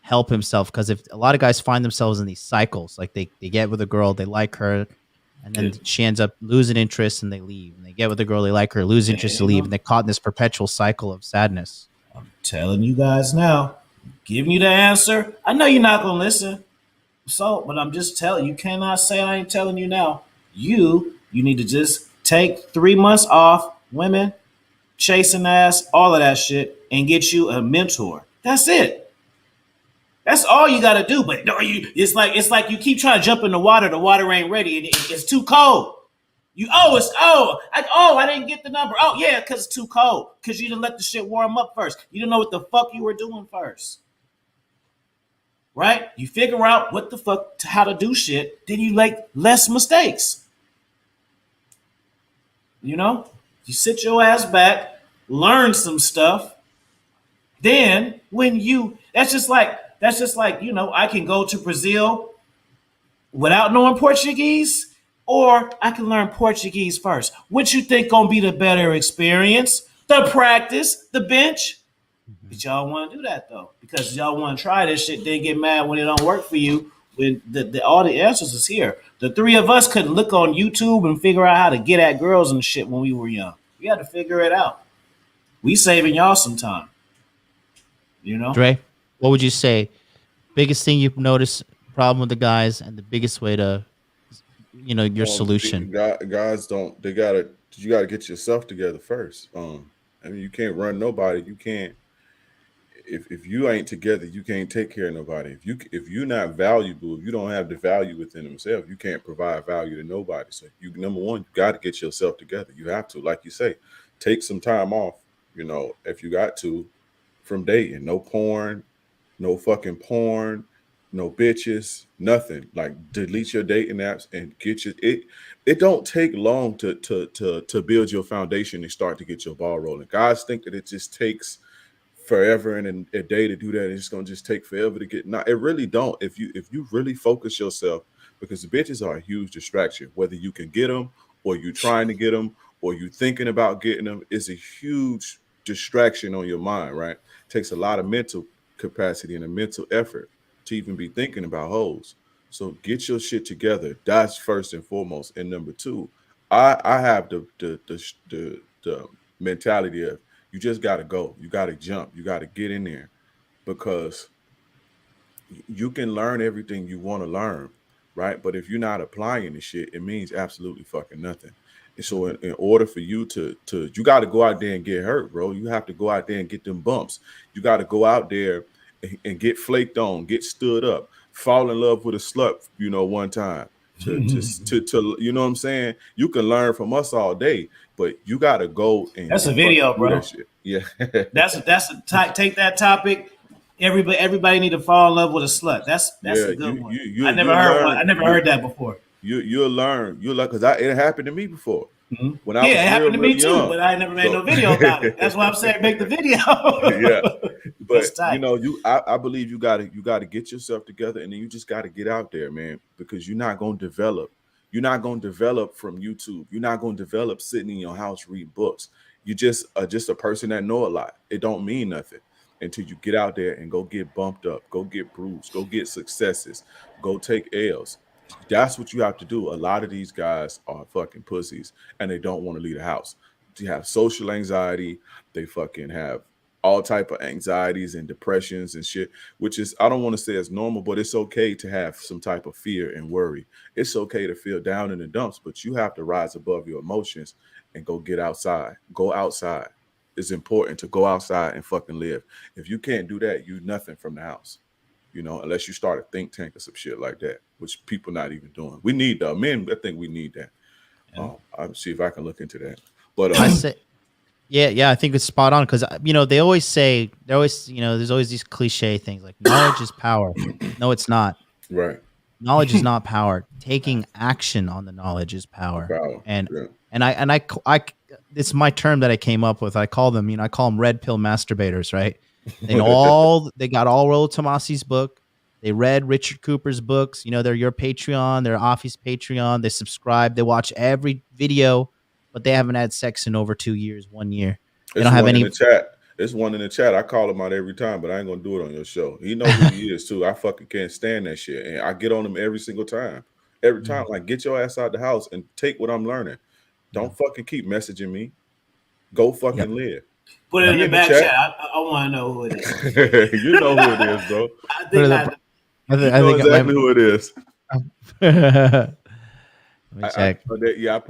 Speaker 1: help himself? Because if a lot of guys find themselves in these cycles, like they get with a girl, they like her, and then
Speaker 3: Good.
Speaker 1: she ends up losing interest and they leave. And they get with a girl, they like her, lose interest to
Speaker 3: And
Speaker 1: leave, and they're caught in this perpetual cycle of sadness.
Speaker 3: I'm telling you guys now, giving you the answer. I know you're not gonna listen. So, but I'm just telling you, cannot say I ain't telling you now. You need to just take 3 months off, women, chasing ass, all of that shit, and get you a mentor. That's it. That's all you gotta do. But no, it's like you keep trying to jump in the water. The water ain't ready. It's too cold. I didn't get the number. Oh yeah, because it's too cold. Because you didn't let the shit warm up first. You didn't know what the fuck you were doing first. Right? You figure out what the fuck how to do shit, then you make less mistakes. You know? You sit your ass back, learn some stuff. Then when you that's just like, I can go to Brazil without knowing Portuguese, or I can learn Portuguese first. Which you think gonna be the better experience? The practice, the bench.
Speaker 1: Mhm.
Speaker 3: But y'all want to do that though, because y'all want to try this shit, then get mad when it don't work for you. When all the answers is here. The three of us couldn't look on YouTube and figure out how to get at girls and shit when we were young. We had to figure it out. We saving y'all some time, you know.
Speaker 1: Dre, what would you say? Biggest thing you've noticed problem with the guys and the biggest way to, your solution.
Speaker 2: Guys don't. They gotta. You gotta get yourself together first. I mean, you can't run nobody. You can't. If you ain't together, you can't take care of nobody. If you're not valuable, if you don't have the value within themselves, you can't provide value to nobody. So you number one, you got to get yourself together. You have to, like you say, take some time off. If you got to, from dating, no porn, no fucking porn, no bitches, nothing. Like delete your dating apps and get your it. It don't take long to build your foundation and start to get your ball rolling. Guys think that it just takes forever and a day to do that. It's gonna just take forever to get. No, it really don't. If you really focus yourself, because the bitches are a huge distraction. Whether you can get them, or you trying to get them, or you thinking about getting them, it's a huge distraction on your mind. Right? Takes a lot of mental capacity and a mental effort to even be thinking about hoes. So get your shit together. That's first and foremost. And number two, I have the mentality of you just got to go. You got to jump. You got to get in there because you can learn everything you want to learn, right? But if you're not applying the shit, it means absolutely fucking nothing. And so in order for you to you got to go out there and get hurt, bro. You have to go out there and get them bumps. You got to go out there and get flaked on, get stood up, fall in love with a slut, one time. To you know what I'm saying? You can learn from us all day, but you got to go
Speaker 3: That's a
Speaker 2: and
Speaker 3: video,
Speaker 2: fucking do
Speaker 3: bro.
Speaker 2: that shit. Yeah.
Speaker 3: That's a take that topic. Everybody need to fall in love with a slut. That's
Speaker 2: Yeah,
Speaker 3: a good one. I
Speaker 2: you
Speaker 3: never heard one.
Speaker 2: learn
Speaker 3: I never heard that before.
Speaker 2: you'll learn because it happened to me before
Speaker 3: Mhm.
Speaker 2: when I
Speaker 3: Yeah,
Speaker 2: was
Speaker 3: it happened to
Speaker 2: real
Speaker 3: me too,
Speaker 2: young.
Speaker 3: but I never made
Speaker 2: So
Speaker 3: no video about it. That's why I'm saying make the video.
Speaker 2: yeah, but
Speaker 3: That's tight.
Speaker 2: I believe you gotta get yourself together, and then you just gotta get out there, man, because you're not gonna develop. You're not gonna develop from YouTube. You're not gonna develop sitting in your house reading books. You just a person that know a lot. It don't mean nothing until you get out there and go get bumped up, go get bruised, go get successes, go take L's. That's what you have to do. A lot of these guys are fucking pussies and they don't want to leave the house. They have social anxiety. They fucking have all type of anxieties and depressions and shit, which is I don't want to say it's normal, but it's okay to have some type of fear and worry. It's okay to feel down in the dumps, but you have to rise above your emotions and go get outside. Go outside. It's important to go outside and fucking live. If you can't do that, you nothing from the house. Unless you start a think tank or some shit like that, which people not even doing. We need men. I think we need that.
Speaker 3: Yeah.
Speaker 2: I'll see if I can look into that. But
Speaker 1: I say, yeah, I think it's spot on because they always say there's always these cliche things like knowledge is power. No, it's not.
Speaker 2: right,
Speaker 1: Knowledge is not power. Taking action on the knowledge is power.
Speaker 2: power.
Speaker 1: And
Speaker 2: Yeah.
Speaker 1: I it's my term that I came up with. I call them red pill masturbators, right? They got all Rollo Tomasi's book. They read Richard Cooper's books. They're your Patreon, they're Offie's Patreon. They subscribe. They watch every video, but they haven't had sex in over 2 years, 1 year. They
Speaker 2: It's
Speaker 1: don't have
Speaker 2: one in
Speaker 1: any.
Speaker 2: the chat. It's one in the chat. I call him out every time, but I ain't gonna do it on your show. He knows who he is too. I fucking can't stand that shit, and I get on him every single time. Every time, like, get your ass out the house and take what I'm learning. Don't fucking keep messaging me. Go fucking
Speaker 1: Yep.
Speaker 2: live.
Speaker 3: Put it in
Speaker 2: Be
Speaker 3: the
Speaker 2: in the
Speaker 3: back
Speaker 2: chat.
Speaker 3: chat. I want to know who it is.
Speaker 2: You know who it is, bro.
Speaker 3: I
Speaker 1: Put it
Speaker 3: think
Speaker 1: in the-
Speaker 3: I,
Speaker 1: I
Speaker 2: You
Speaker 1: think, I
Speaker 2: know
Speaker 1: think
Speaker 2: exactly who it is.
Speaker 1: Let me
Speaker 2: I
Speaker 1: check.
Speaker 2: put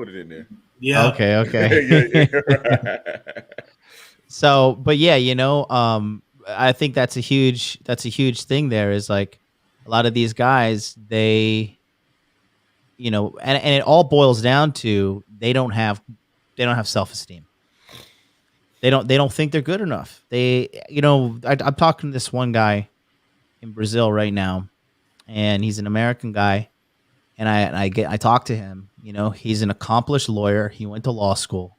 Speaker 2: it in there.
Speaker 3: yeah.
Speaker 1: Okay.
Speaker 2: yeah.
Speaker 1: So, but yeah, I think that's a huge thing. There is like a lot of these guys, they, and it all boils down to they don't have self-esteem. They don't think they're good enough. I'm talking to this one guy in Brazil right now, and he's an American guy, and I talk to him. He's an accomplished lawyer. He went to law school.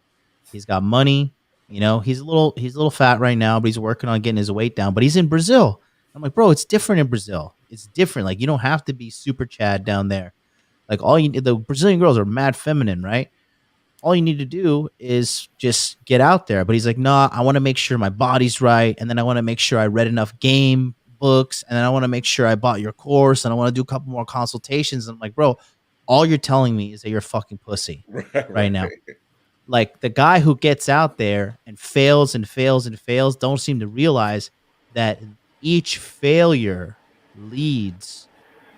Speaker 1: He's got money. He's a little fat right now, but he's working on getting his weight down. But he's in Brazil. I'm like, bro, it's different in Brazil. It's different. Like, you don't have to be super Chad down there. Like, the Brazilian girls are mad feminine, right? All you need to do is just get out there. But he's like, nah, I want to make sure my body's right. And then I want to make sure I read enough game books. And then I want to make sure I bought your course. And I want to do a couple more consultations. And I'm like, bro, all you're telling me is that you're a fucking pussy right now. Like, the guy who gets out there and fails and fails and fails don't seem to realize that each failure leads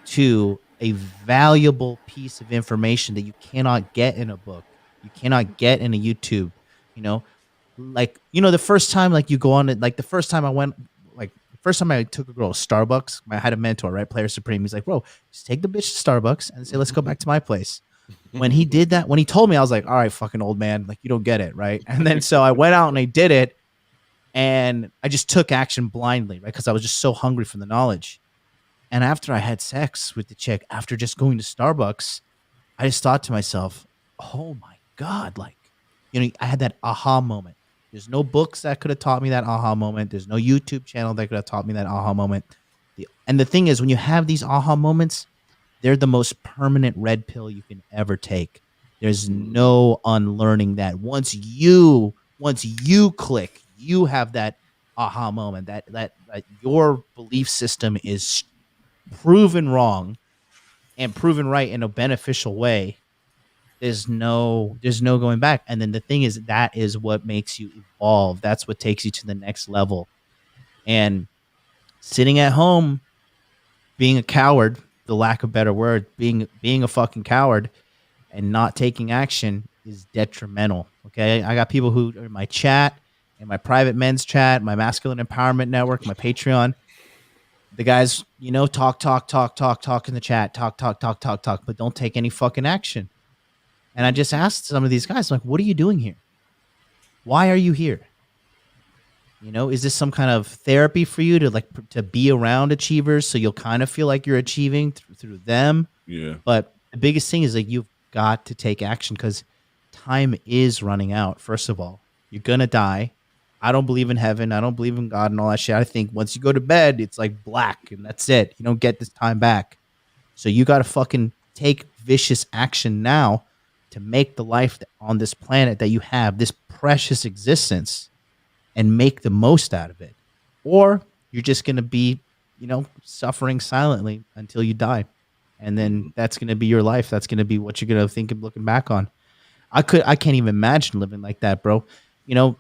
Speaker 1: to a valuable piece of information that you cannot get in a book. You cannot get in a YouTube, the first time, like, you go on it, like the first time I took a girl to Starbucks, I had a mentor, right? Player Supreme. He's like, bro, just take the bitch to Starbucks and say, let's go back to my place. When he did that, when he told me, I was like, all right, fucking old man, like, you don't get it, right? And then so I went out and I did it, and I just took action blindly, right? Because I was just so hungry for the knowledge. And after I had sex with the chick, after just going to Starbucks, I just thought to myself, oh my God, like, I had that aha moment. There's no books that could have taught me that aha moment. There's no YouTube channel that could have taught me that aha moment. And the thing is, when you have these aha moments, they're the most permanent red pill you can ever take. There's
Speaker 2: Mhm.
Speaker 1: no unlearning that. Once you click, you have that aha moment that your belief system is proven wrong and proven right in a beneficial way. There's no going back. And then the thing is, that is what makes you evolve. That's what takes you to the next level. And sitting at home being a coward, the lack of better word, being a fucking coward and not taking action is detrimental. Okay. I got people who are in my chat, in my private men's chat, my masculine empowerment network, my Patreon. The guys, talk in the chat, talk, but don't take any fucking action. And I just asked some of these guys, like, what are you doing here? Why are you here? Is this some kind of therapy for you to be around achievers so you'll kind of feel like you're achieving through them?
Speaker 2: Yeah.
Speaker 1: But the biggest thing is like you've got to take action because time is running out. First of all, you're gonna die. I don't believe in heaven. I don't believe in God and all that shit. I think once you go to bed, it's like black and that's it. You don't get this time back. So you got to fucking take vicious action now to make the life on this planet that you have, this precious existence, and make the most out of it. Or you're just going to be, suffering silently until you die. And then
Speaker 2: Mhm.
Speaker 1: that's going to be your life. That's going to be what you're going to think of looking back on. I can't even imagine living like that, bro. You know,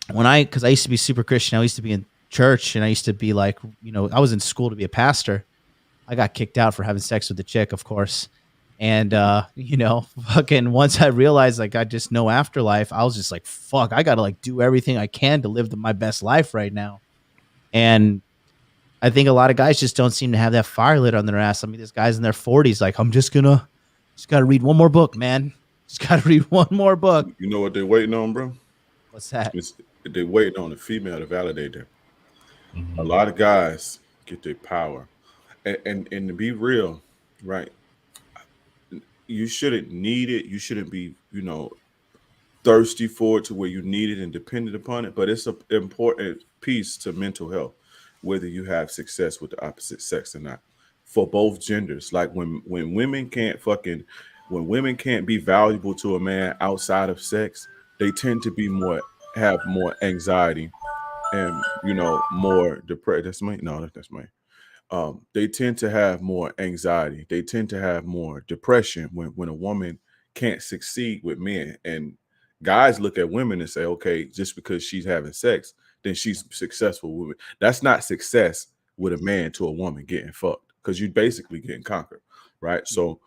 Speaker 1: cause I used to be super Christian. I used to be in church and I used to be like, I was in school to be a pastor. I got kicked out for having sex with a chick, of course. And fucking once I realized like I just know afterlife, I was just like, fuck, I gotta like do everything I can to live my best life right now. And I think a lot of guys just don't seem to have that fire lit on their ass. I mean, there's guys in their 40s, like, just gotta read one more book, man. Just gotta read one more book.
Speaker 2: You know what they're waiting on, bro?
Speaker 1: What's that?
Speaker 2: It's, they're waiting on a female to validate them. A
Speaker 3: Mhm.
Speaker 2: lot of guys get their power, and to be real, right? You shouldn't need it. You shouldn't be, thirsty for it to where you need it and dependent upon it. But it's an important piece to mental health, whether you have success with the opposite sex or not, for both genders. Like when women can't fucking, when women can't be valuable to a man outside of sex, they tend to be more have more anxiety and more depressed. That's my no, that's my they tend to have more anxiety. They tend to have more depression when a woman can't succeed with men. And guys look at women and say, okay, just because she's having sex, then she's successful with it. That's not success with a man to a woman getting fucked because you basically getting conquered, right? So,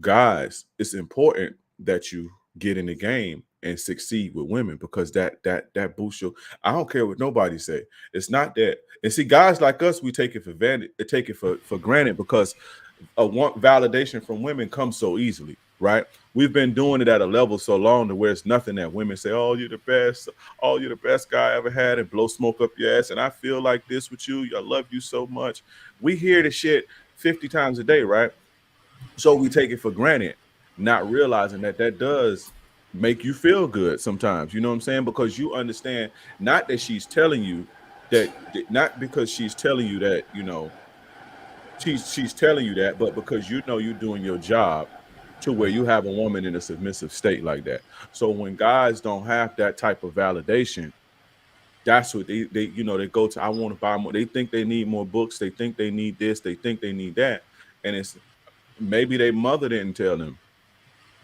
Speaker 2: guys, it's important that you get in the game and succeed with women because that boosts your. I don't care what nobody say. It's not that. And see, guys like us, we take it for granted, take it for granted because validation from women comes so easily, right? We've been doing it at a level so long to where it's nothing that women say, "Oh, you're the best. Oh, you're the best guy I ever had," and blow smoke up your ass. And I feel like this with you. I love you so much. We hear the shit 50 times a day, right? So we take it for granted, not realizing that does make you feel good sometimes. You know what I'm saying? Because you understand not that she's telling you that, not because she's telling you that, she's telling you that, but because you're doing your job to where you have a woman in a submissive state like that. So when guys don't have that type of validation, that's what they go to. I want to buy more. They think they need more books. They think they need this. They think they need that. And it's maybe their mother didn't tell them,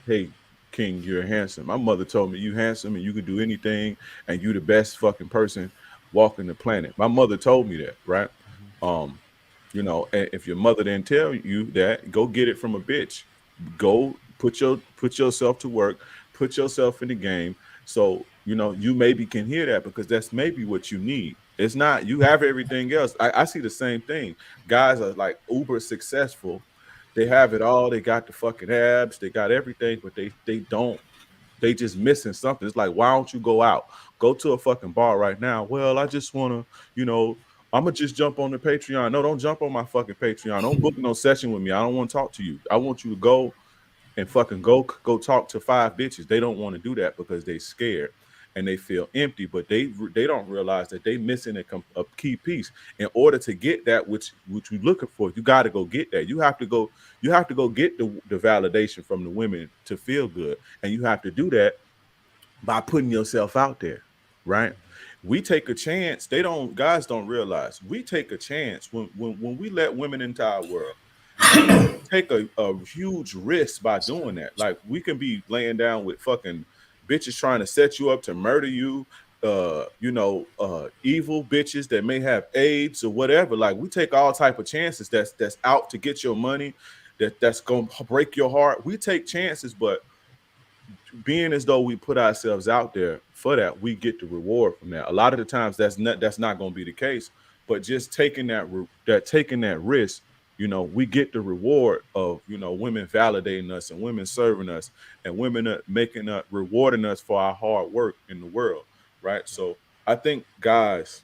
Speaker 2: hey, King, you're handsome. My mother told me you handsome and you could do anything and you the best fucking person walking the planet. My mother told me that, right?
Speaker 1: Mhm.
Speaker 2: Um, and if your mother didn't tell you that, go get it from a bitch. Go put yourself to work, put yourself in the game. So, you maybe can hear that because that's maybe what you need. It's not you have everything else. I see the same thing. Guys are like uber successful. They have it all. They got the fucking abs. They got everything, but they don't. They just missing something. It's like, why don't you go out? Go to a fucking bar right now. Well, I just want to, I'm gonna just jump on the Patreon. No, don't jump on my fucking Patreon. Don't book no session with me. I don't want to talk to you. I want you to go and fucking go talk to 5 bitches. They don't want to do that because they scared. and they feel empty, but they don't realize that they missing a key piece. In order to get that which you're looking for, you got to go get that. You have to go get the validation from the women to feel good, and you have to do that by putting yourself out there, right? We take a chance. They don't Guys don't realize we take a chance when we let women into our world. We take a huge risk by doing that. Like, we can be laying down with fucking bitches trying to set you up to murder you, evil bitches that may have AIDS or whatever. Like, we take all type of chances that's out to get your money, that's gonna break your heart. We take chances, but being as though we put ourselves out there for that, we get the reward from that. A lot of the times that's not going to be the case, but just taking taking that risk, we get the reward of women validating us and women serving us and women making rewarding us for our hard work in the world, right? So I think guys,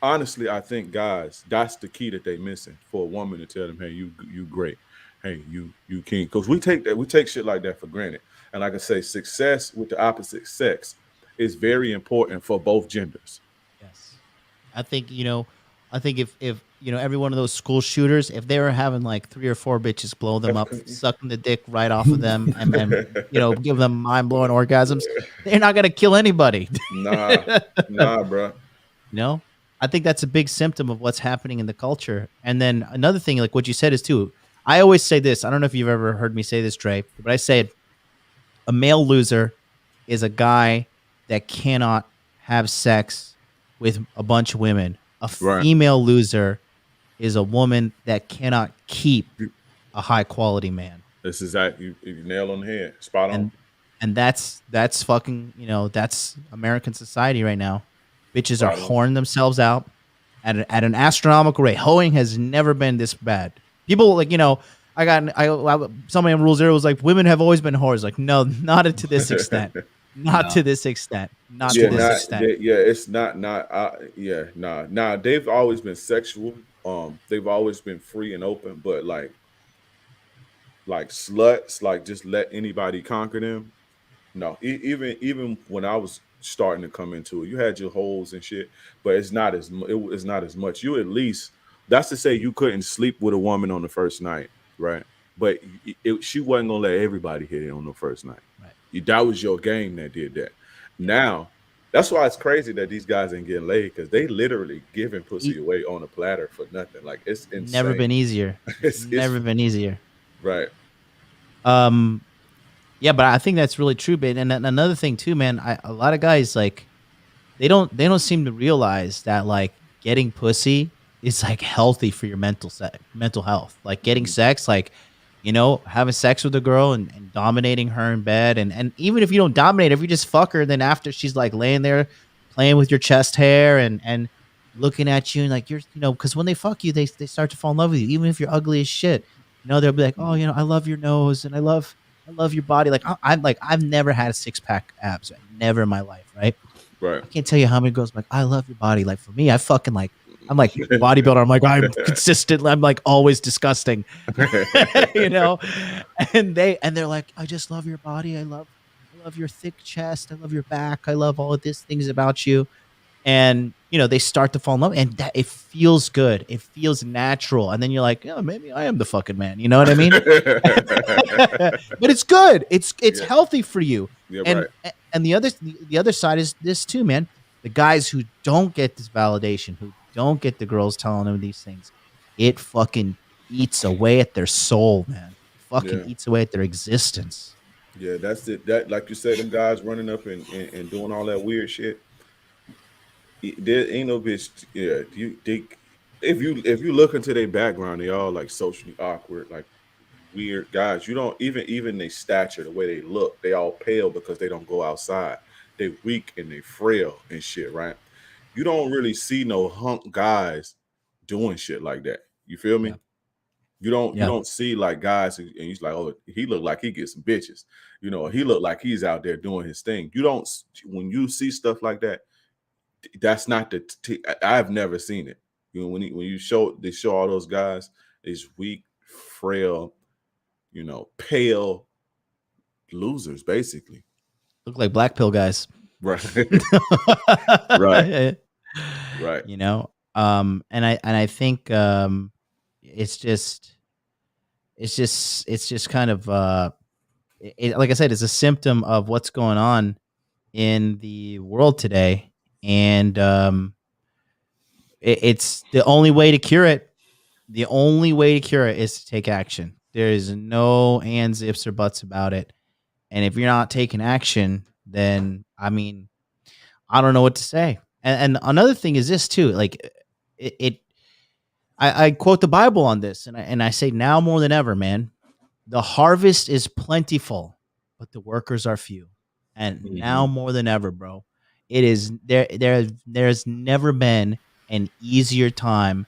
Speaker 2: honestly, I think guys, that's the key that they missing for a woman to tell them, hey, you great, hey, you king, because we take shit like that for granted. And like I say, success with the opposite sex is very important for both genders.
Speaker 1: Yes. I think, I think if every one of those school shooters, if they were having like 3 or 4 bitches blow them up, sucking the dick right off of them, and give them mind blowing orgasms, they're not gonna kill anybody.
Speaker 2: Nah, nah, bro.
Speaker 1: No, I think that's a big symptom of what's happening in the culture. And then another thing, like what you said, is too. I always say this. I don't know if you've ever heard me say this, Trey, but I say a male loser is a guy that cannot have sex with a bunch of women. A
Speaker 2: Right.
Speaker 1: female loser is a woman that cannot keep a high quality man.
Speaker 2: This is that you nail on the head, spot on.
Speaker 1: And that's fucking, that's American society right now. Bitches are
Speaker 2: Spot on.
Speaker 1: whoring themselves out at an astronomical rate. Hoeing has never been this bad. People like, somebody on Rule Zero was like, women have always been whores. Like, no, not to this extent. Not
Speaker 3: No.
Speaker 1: to this extent. Not
Speaker 2: Yeah,
Speaker 1: to this
Speaker 2: not
Speaker 1: extent.
Speaker 2: yeah, it's not yeah, nah. They've always been sexual. They've always been free and open, but like sluts, like just let anybody conquer them. No, even when I was starting to come into it, you had your holes and shit, but it's not as much. You at least, that's to say you couldn't sleep with a woman on the first night, right? But she wasn't gonna let everybody hit it on the first night.
Speaker 1: Right.
Speaker 2: That was your game that did that. Now, that's why it's crazy that these guys ain't getting laid, because they literally giving pussy
Speaker 1: E-
Speaker 2: away on a platter for nothing. Like, it's
Speaker 1: Never
Speaker 2: insane.
Speaker 1: been easier.
Speaker 2: It's
Speaker 1: Never been easier.
Speaker 2: right.
Speaker 1: Um, yeah, but I think that's really true, man. And another thing too, man, a lot of guys like they don't seem to realize that like getting pussy is like healthy for your mental health. Like getting
Speaker 2: Mhm.
Speaker 1: sex, like having sex with a girl and dominating her in bed, and even if you don't dominate, if you just fuck her, then after she's like laying there playing with your chest hair and looking at you and like you're because when they fuck you, they start to fall in love with you, even if you're ugly as shit. They'll be like, oh,
Speaker 2: Mhm.
Speaker 1: I love your nose and I love your body. Like I'm like I've never had a 6 pack abs, never in my life, right?
Speaker 2: Right.
Speaker 1: I can't tell you how many girls I'm like, I love your body. Like for me, I fucking like I'm like bodybuilder. I'm like I'm consistent. I'm like always disgusting, you know. And they're like, I just love your body. I love your thick chest. I love your back. I love all of these things about you. And they start to fall in love, and that it feels good. It feels natural, and then you're like, oh, maybe I am the fucking man. You know what I mean? But it's good. It's
Speaker 2: Yeah.
Speaker 1: healthy for you.
Speaker 2: Yeah.
Speaker 1: And
Speaker 2: Right.
Speaker 1: and the other side is this too, man. The guys who don't get this validation, who don't get the girls telling them these things, it fucking eats away at their soul, man. Fucking
Speaker 2: Yeah.
Speaker 1: eats away at their existence.
Speaker 2: Yeah, that's it. That, like you said, them guys running up and doing all that weird shit. There ain't no bitch. Yeah, if you look into their background, they all like socially awkward, like weird guys. You don't even their stature, the way they look, they all pale because they don't go outside. They weak and they frail and shit, right? You don't really see no hunk guys doing shit like that. You feel
Speaker 1: Yeah.
Speaker 2: me? You
Speaker 1: Yeah.
Speaker 2: don't see like guys and he's like, oh, he look like he gets some bitches. He look like he's out there doing his thing. You don't When you see stuff like that, that's not I've never seen it. When you show all those guys, these weak, frail, pale losers, basically.
Speaker 1: Look like black pill guys.
Speaker 2: Right. Right. Right.
Speaker 1: You know, and I think it's just it's just kind of like I said, it's a symptom of what's going on in the world today, and it's the only way to cure it. The only way to cure it is to take action. There is no ands, ifs, or buts about it. And if you're not taking action, then I mean, I don't know what to say. And another thing is this too, like it I quote the Bible on this, and I say now more than ever, man, the harvest is plentiful, but the workers are few. And now
Speaker 2: Mhm.
Speaker 1: more than ever, bro, it is there's never been an easier time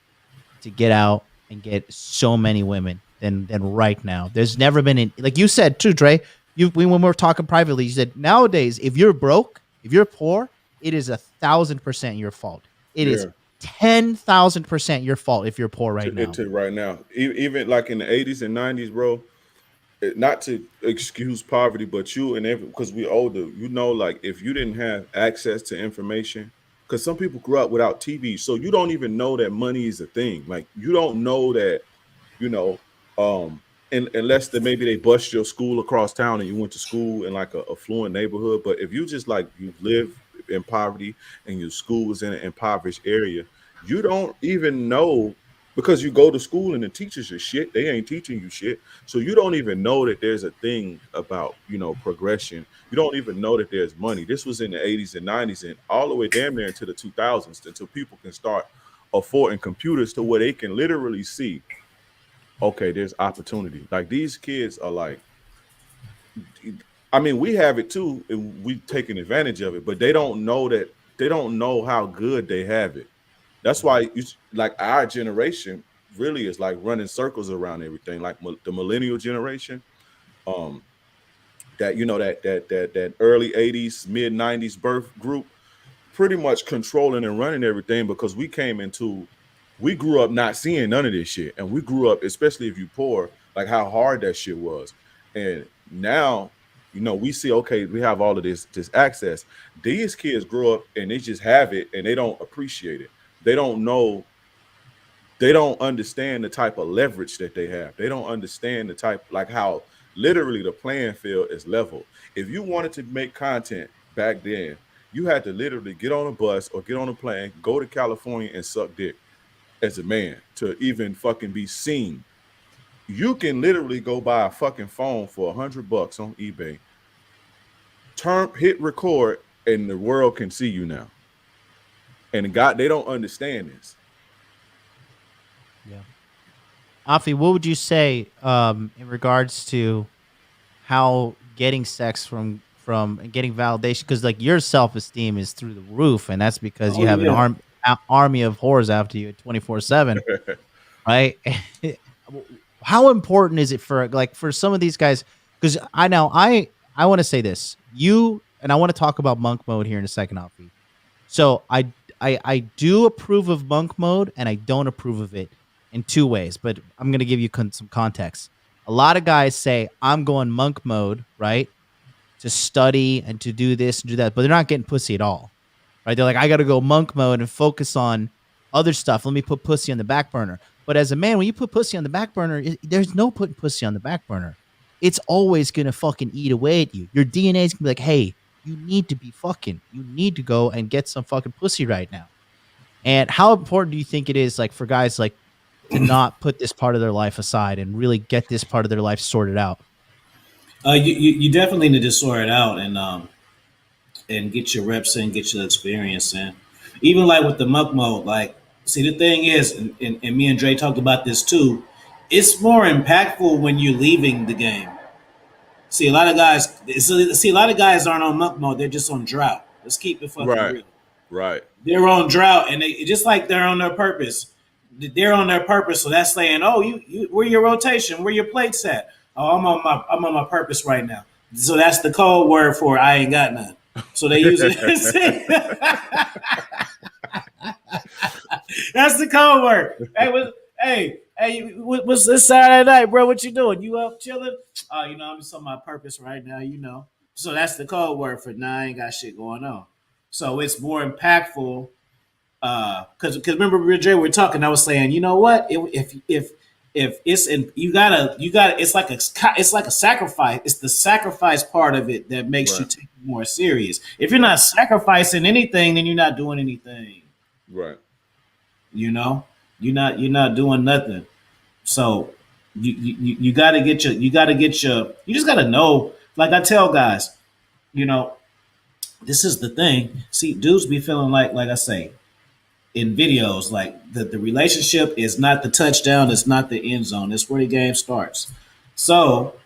Speaker 1: to get out and get so many women than right now. There's never been like you said too, Dre. When we were talking privately, you said nowadays if you're broke, if you're poor, it is 1,000% your fault. It is
Speaker 2: Yeah.
Speaker 1: 10,000% your fault if you're poor right now.
Speaker 2: To right now, even like in the 80s and 90s, bro. Not to excuse poverty, but you and every because we older, you know, like if you didn't have access to information, because some people grew up without TV, so you don't even know that money is a thing. Like you don't know that, you know, um, unless that maybe they bust your school across town and you went to school in like a affluent neighborhood. But if you just like you live in poverty and your school was in an impoverished area, you don't even know because you go to school and the teachers are shit. They ain't teaching you shit. So you don't even know that there's a thing about, you know, progression. You don't even know that there's money. This was in the 80s and 90s and all the way damn near into the 2000s until people can start affording computers to where they can literally see, okay, there's opportunity. Like these kids are like, I mean, we have it too, and we taking advantage of it, but they don't know that they don't know how good they have it. That's why you like our generation really is like running circles around everything. Like the millennial generation, um, that you know that early 80s, mid 90s birth group, pretty much controlling and running everything because we grew up not seeing none of this shit. And we grew up, especially if you poor, like how hard that shit was. And now, you know, we see, okay, we have all of this access. These kids grow up and they just have it and they don't appreciate it. They don't know, they don't understand the type of leverage that they have. They don't understand the type, like how literally the playing field is level. If you wanted to make content back then, you had to literally get on a bus or get on a plane, go to California and suck dick as a man to even fucking be seen. You can literally go buy a fucking phone for $100 on eBay, hit record, and the world can see you now. And God, they don't understand this.
Speaker 1: Yeah. Afi, what would you say in regards to how getting sex from and getting validation, because like your self-esteem is through the roof, and that's because
Speaker 3: Oh
Speaker 1: you have an
Speaker 3: yeah.
Speaker 1: army of whores after you 24/7, right? How important is it for like for some of these guys? Because I know I want to say this, you and I want to talk about monk mode here in a second, Afi. So I do approve of monk mode and I don't approve of it in two ways, but I'm gonna give you some context. A lot of guys say I'm going monk mode, right, to study and to do this and do that, but they're not getting pussy at all, right? They're like, I got to go monk mode and focus on other stuff. Let me put pussy on the back burner. But as a man, when you put pussy on the back burner, there's no putting pussy on the back burner. It's always gonna fucking eat away at you. Your DNA is gonna be like, hey, you need to be fucking. You need to go and get some fucking pussy right now. And how important do you think it is, like, for guys like to not put this part of their life aside and really get this part of their life sorted out?
Speaker 3: You definitely need to sort it out and get your reps in, get your experience in. Even like with the muck mode, like see the thing is, and me and Dre talked about this too. It's more impactful when you're leaving the game. See a lot of guys. See a lot of guys aren't on muck mode. They're just on drought. Let's keep it fucking
Speaker 2: Right.
Speaker 3: real.
Speaker 2: Right.
Speaker 3: They're on drought, and they just like they're on their purpose. They're on their purpose, so that's saying, "Oh, you, where your rotation? Where your plates at? Oh, I'm on my purpose right now." So that's the code word for I ain't got none. So they use it. That's the code word. Hey, what's this Saturday night, bro? What you doing? You up chilling? Oh, I'm just on my purpose right now. So that's the code word for nah, I ain't got shit going on. So it's more impactful. Because remember, Jay, we were talking. I was saying, you know what? If it's in, you gotta. It's like a sacrifice. It's the sacrifice part of it that makes you
Speaker 2: Right.
Speaker 3: take it more serious. If you're not sacrificing anything, then you're not doing anything.
Speaker 2: Right.
Speaker 3: You know, you're not doing nothing. So you got to get your you just got to know. Like I tell guys, you know, this is the thing. See, dudes be feeling like I say in videos, like the relationship is not the touchdown, it's not the end zone. It's where the game starts. So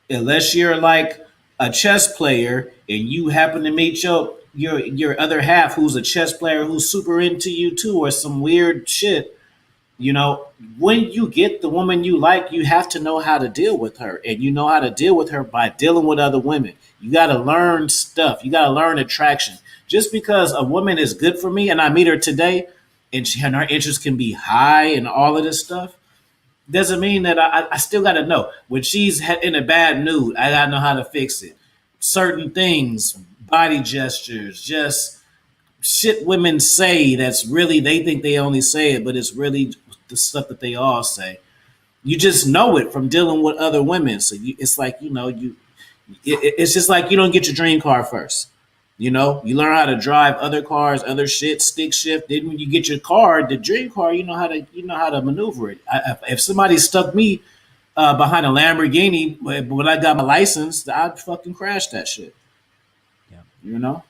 Speaker 3: unless you're like a chess player and you happen to meet your other half who's a chess player who's super into you too, or some weird shit, you know, when you get the woman you like, you have to know how to deal with her. And you know how to deal with her by dealing with other women. You got to learn stuff. You got to learn attraction. Just because a woman is good for me and I meet her today and her interest can be high and all of this stuff, doesn't mean that I still got to know. When she's in a bad mood, I got to know how to fix it. Certain things, body gestures, just shit women say that's really, they think they only say it, but it's really the stuff that they all say. You just know it from dealing with other women. So it's like, it's just like you don't get your dream car first. You know, you learn how to drive other cars, other shit, stick shift. Then when you get your car, the dream car, you know how to maneuver it. If somebody stuck me behind a Lamborghini when I got my license, I'd fucking crash that shit.
Speaker 1: Yeah.
Speaker 3: You know.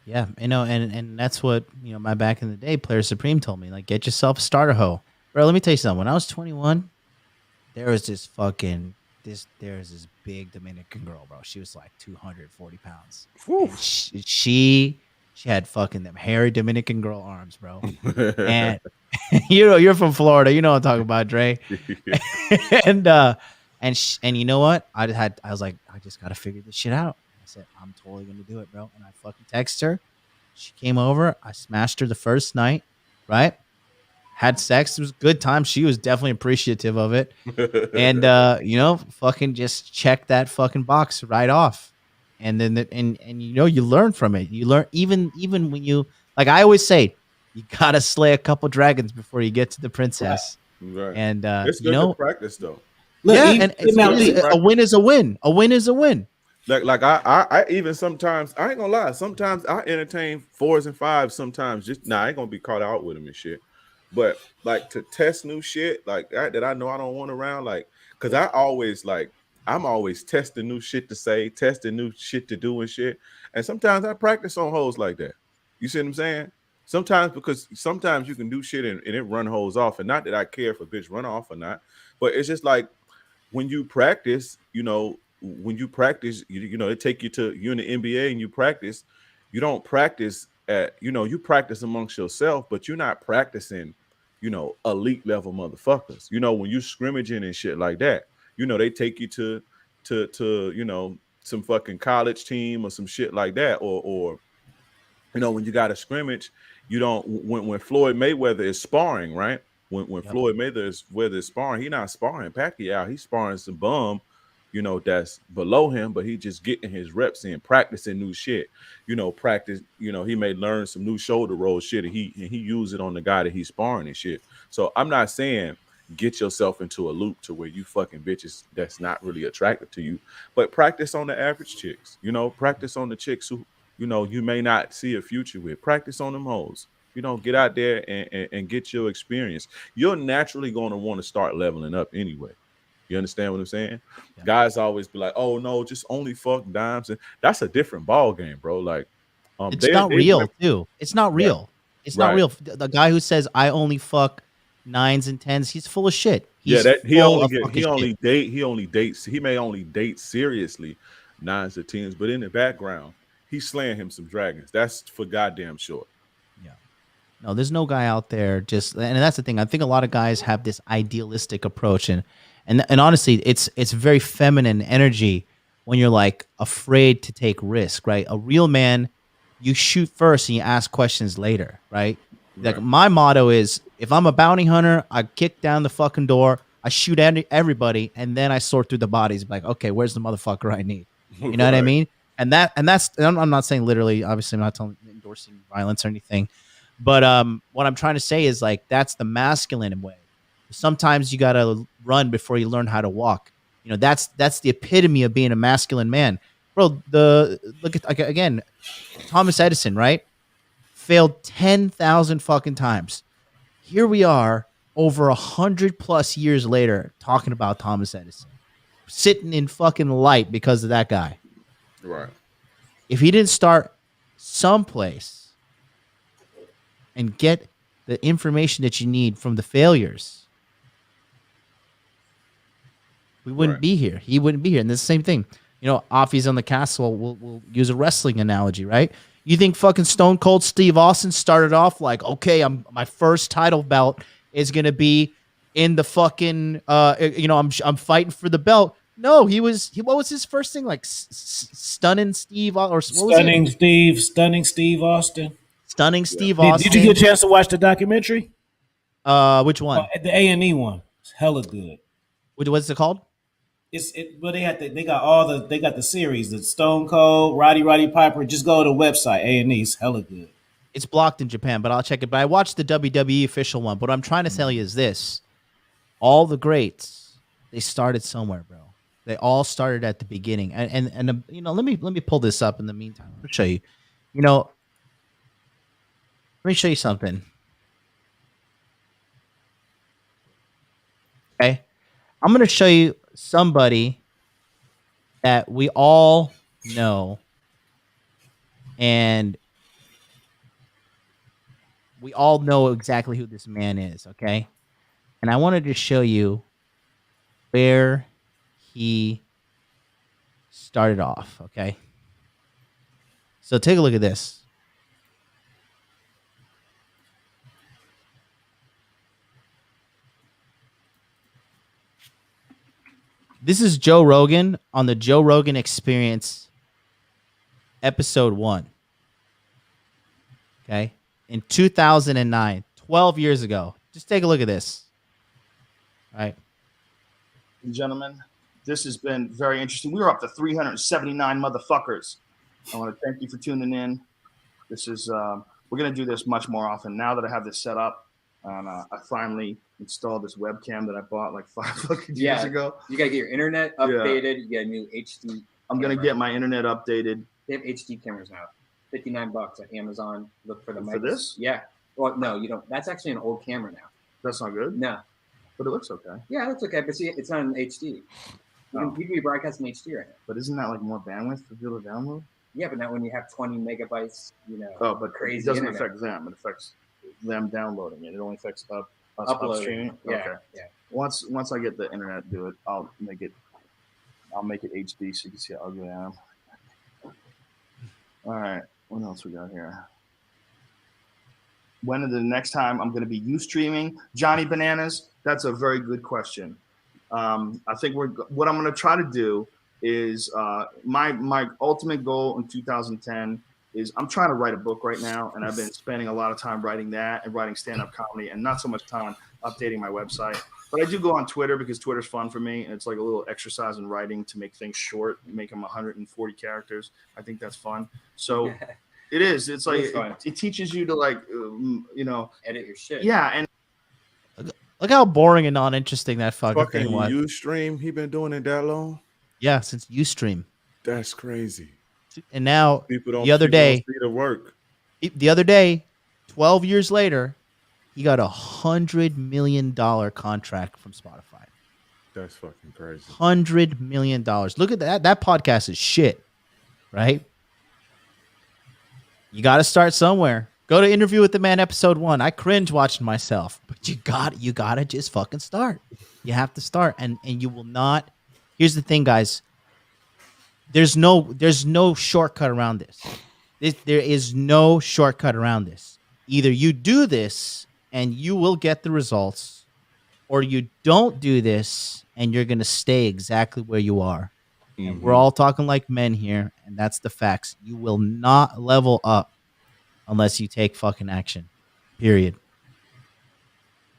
Speaker 1: Yeah, and that's what my back in the day Player Supreme told me. Like, get yourself a starter hoe, bro. Let me tell you something. When I was 21, there was this big Dominican girl, bro. She was like 240 pounds,
Speaker 2: Whew.
Speaker 1: and she had fucking them hairy Dominican girl arms, bro. And you're from Florida, you know what I'm talking about, Dre. and and you know what? I was like, I just gotta figure this shit out. I said, I'm totally gonna do it, bro. And I fucking text her. She came over. I smashed her the first night, right? Had sex. It was a good time. She was definitely appreciative of it. And fucking just check that fucking box right off. And then you learn from it. You learn even when you, like I always say, you gotta slay a couple dragons before you get to the princess.
Speaker 2: Right.
Speaker 1: And
Speaker 2: It's good to practice though.
Speaker 3: Look,
Speaker 1: yeah,
Speaker 3: even,
Speaker 1: and
Speaker 2: it's
Speaker 3: now,
Speaker 2: good to
Speaker 1: a win is a win. A win is a win.
Speaker 2: Like I even sometimes, I ain't gonna lie, sometimes I entertain 4s and 5s sometimes. Just I ain't gonna be caught out with them and shit. But like to test new shit like that I know I don't want around, like, because I'm always testing new shit to say, testing new shit to do and shit. And sometimes I practice on hoes like that. You see what I'm saying? Sometimes, because sometimes you can do shit and it run hoes off. And not that I care if a bitch run off or not, but it's just like when you practice, they take you to, you're in the NBA and you practice. You don't practice you practice amongst yourself, but you're not practicing, elite level motherfuckers. When you scrimmaging and shit like that, they take you to some fucking college team or some shit like that, or when you got a scrimmage, you don't, when Floyd Mayweather is sparring, right? When
Speaker 1: Yep.
Speaker 2: Floyd Mayweather is sparring, he not sparring Pacquiao, he's sparring some bum, that's below him, but he just getting his reps in, practicing new shit. Practice, he may learn some new shoulder roll shit, and he use it on the guy that he's sparring and shit. So I'm not saying get yourself into a loop to where you fucking bitches that's not really attractive to you, but practice on the average chicks, practice on the chicks who, you may not see a future with. Practice on them hoes. Get out there and get your experience. You're naturally going to want to start leveling up anyway. You understand what I'm saying?
Speaker 1: Yeah.
Speaker 2: Guys always be like, "Oh no, just only fuck dimes," and that's a different ball game, bro. Like,
Speaker 1: It's not real, too. It's not
Speaker 2: Right.
Speaker 1: real. It's not
Speaker 2: Right.
Speaker 1: real. The guy who says I only fuck 9s and 10s, he's full of shit.
Speaker 2: Yeah,
Speaker 1: He's
Speaker 2: that he
Speaker 1: full
Speaker 2: only
Speaker 1: of
Speaker 2: get
Speaker 1: fucking shit.
Speaker 2: he may only date seriously 9s or 10s, but in the background, he's slaying him some dragons. That's for goddamn sure.
Speaker 1: Yeah. No, there's no guy out there and that's the thing. I think a lot of guys have this idealistic approach, and honestly, it's very feminine energy when you're like afraid to take risk, right? A real man, you shoot first and you ask questions later, right? Like
Speaker 2: Right.
Speaker 1: my motto is, if I'm a bounty hunter, I kick down the fucking door, I shoot everybody, and then I sort through the bodies. Like, okay, where's the motherfucker I need? You know what I
Speaker 2: Right.
Speaker 1: mean? And I'm not saying literally, obviously I'm not endorsing violence or anything. But what I'm trying to say is like that's the masculine way. Sometimes you gotta run before you learn how to walk. You know, that's the epitome of being a masculine man. Bro, look at again, Thomas Edison, right? Failed 10,000 fucking times. Here we are over 100+ years later talking about Thomas Edison. Sitting in fucking light because of that guy.
Speaker 2: Right.
Speaker 1: If he didn't start someplace and get the information that you need from the failures, we wouldn't
Speaker 2: Right.
Speaker 1: be here. He wouldn't be here. And it's the same thing. You know, Offie's on the castle. We'll use a wrestling analogy, right? You think fucking Stone Cold Steve Austin started off like, okay, my first title belt is gonna be in the fucking I'm fighting for the belt. No, what was his first thing, like stunning Steve, or what was it?
Speaker 3: Stunning Steve Austin.
Speaker 1: Stunning
Speaker 2: Yeah.
Speaker 1: Steve
Speaker 3: Did you
Speaker 1: Austin.
Speaker 3: get a chance to watch the documentary?
Speaker 1: Which one?
Speaker 3: The A&E one. It's hella good.
Speaker 1: What's it called?
Speaker 3: But they got the series, the Stone Cold, Roddy Piper. Just go to the website, A&E. It's hella good.
Speaker 1: It's blocked in Japan, but I'll check it. But I watched the WWE official one. But what I'm trying to tell you is this: all the greats, they started somewhere, bro. They all started at the beginning. And let me pull this up in the meantime. Let me show you. Let me show you something. Okay, I'm gonna show you somebody that we all know, and we all know exactly who this man is, okay? And I wanted to show you where he started off, okay? So take a look at this. This is Joe Rogan on the Joe Rogan Experience, episode 1. Okay? In 2009, 12 years ago. Just take a look at this. All right.
Speaker 6: And gentlemen, this has been very interesting. We were up to 379 motherfuckers. I want to thank you for tuning in. This is we're gonna do this much more often now that I have this set up. And I finally installed this webcam that I bought like 5 fucking years ago.
Speaker 7: You gotta get your internet updated. You get a new HD.
Speaker 6: I'm gonna get my internet updated.
Speaker 7: They have HD cameras now. $59 on Amazon. Look for the
Speaker 6: For this?
Speaker 7: Yeah. Well, no, you don't. That's actually an old camera now.
Speaker 6: That's not good.
Speaker 7: No.
Speaker 6: But it looks okay.
Speaker 7: Yeah, it looks okay, but see, it's not in HD. You can be broadcasting HD right now.
Speaker 6: But isn't that like more bandwidth for people to download?
Speaker 7: Yeah, but not when you have 20 megabytes.
Speaker 6: Oh, but
Speaker 7: crazy.
Speaker 6: It doesn't
Speaker 7: internet.
Speaker 6: Affect them. It affects them downloading it. It only affects us
Speaker 7: uploading. Yeah.
Speaker 6: Okay.
Speaker 7: Yeah.
Speaker 6: Once I get the internet to do it, I'll make it HD so you can see how ugly I am. All right. What else we got here? When is the next time I'm going to be Ustreaming? Johnny Bananas, that's a very good question. I think what I'm going to try to do is my ultimate goal in 2010 is I'm trying to write a book right now, and I've been spending a lot of time writing that and writing stand-up comedy and not so much time updating my website. But I do go on Twitter because Twitter's fun for me, and it's like a little exercise in writing to make things short, make them 140 characters. I think that's fun. So it is. It's like it teaches you to
Speaker 7: edit your shit.
Speaker 6: Yeah, and
Speaker 1: look how boring and non-interesting that fucking thing was.
Speaker 2: Ustream, he been doing it that long?
Speaker 1: Yeah, since Ustream.
Speaker 2: That's crazy.
Speaker 1: And now
Speaker 2: people don't
Speaker 1: the other day,
Speaker 2: see the work.
Speaker 1: The other day, 12 years later, he got $100 million contract from Spotify.
Speaker 2: That's fucking crazy.
Speaker 1: $100 million. Look at that. That podcast is shit, right? You got to start somewhere. Go to Interview with the Man episode 1. I cringe watching myself, but you got to just fucking start. You have to start, and you will not. Here's the thing, guys. There's no shortcut around this. There is no shortcut around this. Either you do this and you will get the results, or you don't do this and you're going to stay exactly where you are. Mm-hmm. And we're all talking like men here, and that's the facts. You will not level up unless you take fucking action, period.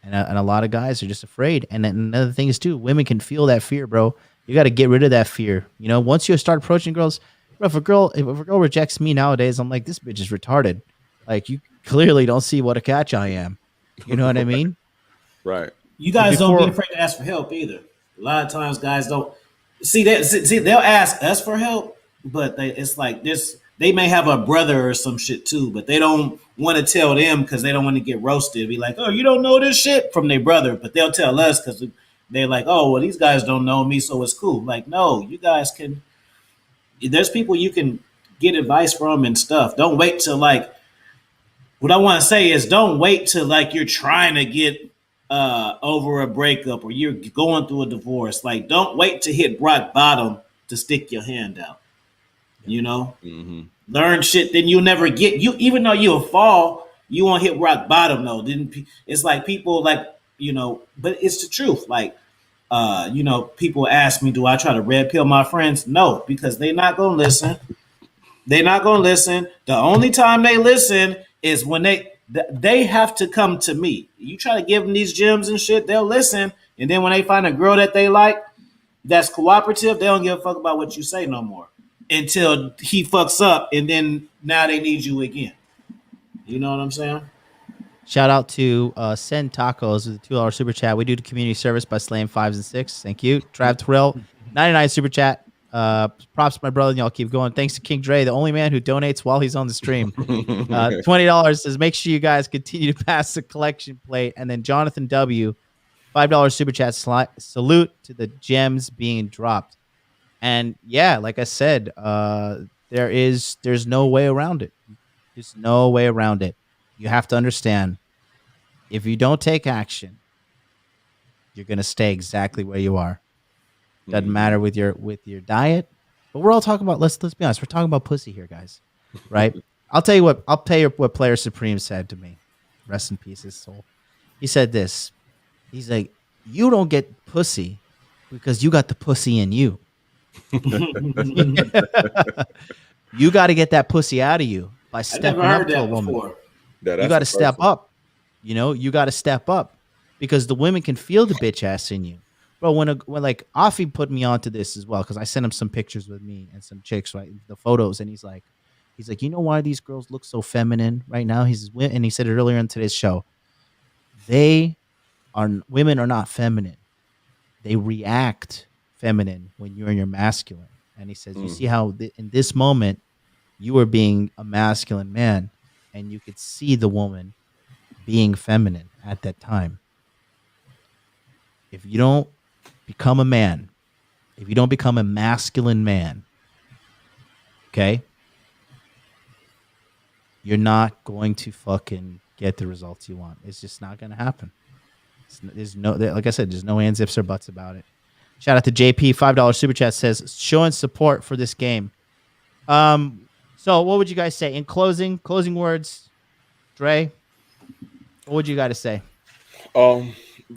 Speaker 1: And a lot of guys are just afraid. And another thing is, too, women can feel that fear, bro. You got to get rid of that fear. You know, once you start approaching girls, bro, if a girl rejects me nowadays, I'm like, this bitch is retarded. Like, you clearly don't see what a catch I am. You know what I mean?
Speaker 2: Right.
Speaker 3: You
Speaker 1: But
Speaker 3: guys don't be
Speaker 1: before,
Speaker 3: afraid to ask for help either. A lot of times, guys don't see that. See, they'll ask us for help, but it's like this. They may have a brother or some shit too, but they don't want to tell them because they don't want to get roasted. Be like, oh, you don't know this shit from their brother, but they'll tell us because they're like, oh, well, these guys don't know me, so it's cool. Like, no, you guys can. There's people you can get advice from and stuff. Don't wait till like what I want to say is don't wait till like you're trying to get over a breakup or you're going through a divorce. Like don't wait to hit rock bottom to stick your hand out. You know,
Speaker 2: Mm-hmm.
Speaker 3: learn shit. Then you'll never get you. Even though you'll fall, you won't hit rock bottom though. Didn't it's like people like but it's the truth. Like people ask me, do I try to red pill my friends? No, because they're not gonna listen. They're not gonna listen. The only time they listen is when they have to come to me. You try to give them these gems and shit, they'll listen. And then when they find a girl that they like, that's cooperative, they don't give a fuck about what you say no more. Until he fucks up, and then now they need you again. You know what I'm saying?
Speaker 1: shout out to Send Tacos with a $2 super chat. We do the community service by slaying 5s and 6s. Thank you. Trav Terrell, 99 super chat. Props to my brother, and y'all keep going. Thanks to King Dre, the only man who donates while he's on the stream. $20 says, make sure you guys continue to pass the collection plate. And then Jonathan W, $5 super chat. Salute to the gems being dropped. And yeah, like I said, there's no way around it. There's no way around it. You have to understand, if you don't take action, you're gonna stay exactly where you are. Doesn't matter with your diet. But we're all talking about let's be honest, we're talking about pussy here, guys. Right? I'll tell you what Player Supreme said to me. Rest in peace, his soul. He said this. He's like, you don't get pussy because you got the pussy in you. You got to get that pussy out of you by stepping up to a woman.
Speaker 3: Before.
Speaker 1: You got to step up. You got to step up because the women can feel the bitch ass in you. Bro, when like Afi put me onto this as well, because I sent him some pictures with me and some chicks, right? The photos, and he's like, you know why these girls look so feminine right now? And he said it earlier in today's show. Women are not feminine. They react feminine when you're in your masculine. And he says, you see how in this moment you were being a masculine man, and you could see the woman being feminine at that time. If you don't become a man, if you don't become a masculine man, okay, you're not going to fucking get the results you want. It's just not going to happen. There's no, like I said, there's no ands, ifs, or buts about it. Shout out to JP, $5 super chat says, showing support for this game. So what would you guys say in closing words? Dre, what would you got to say?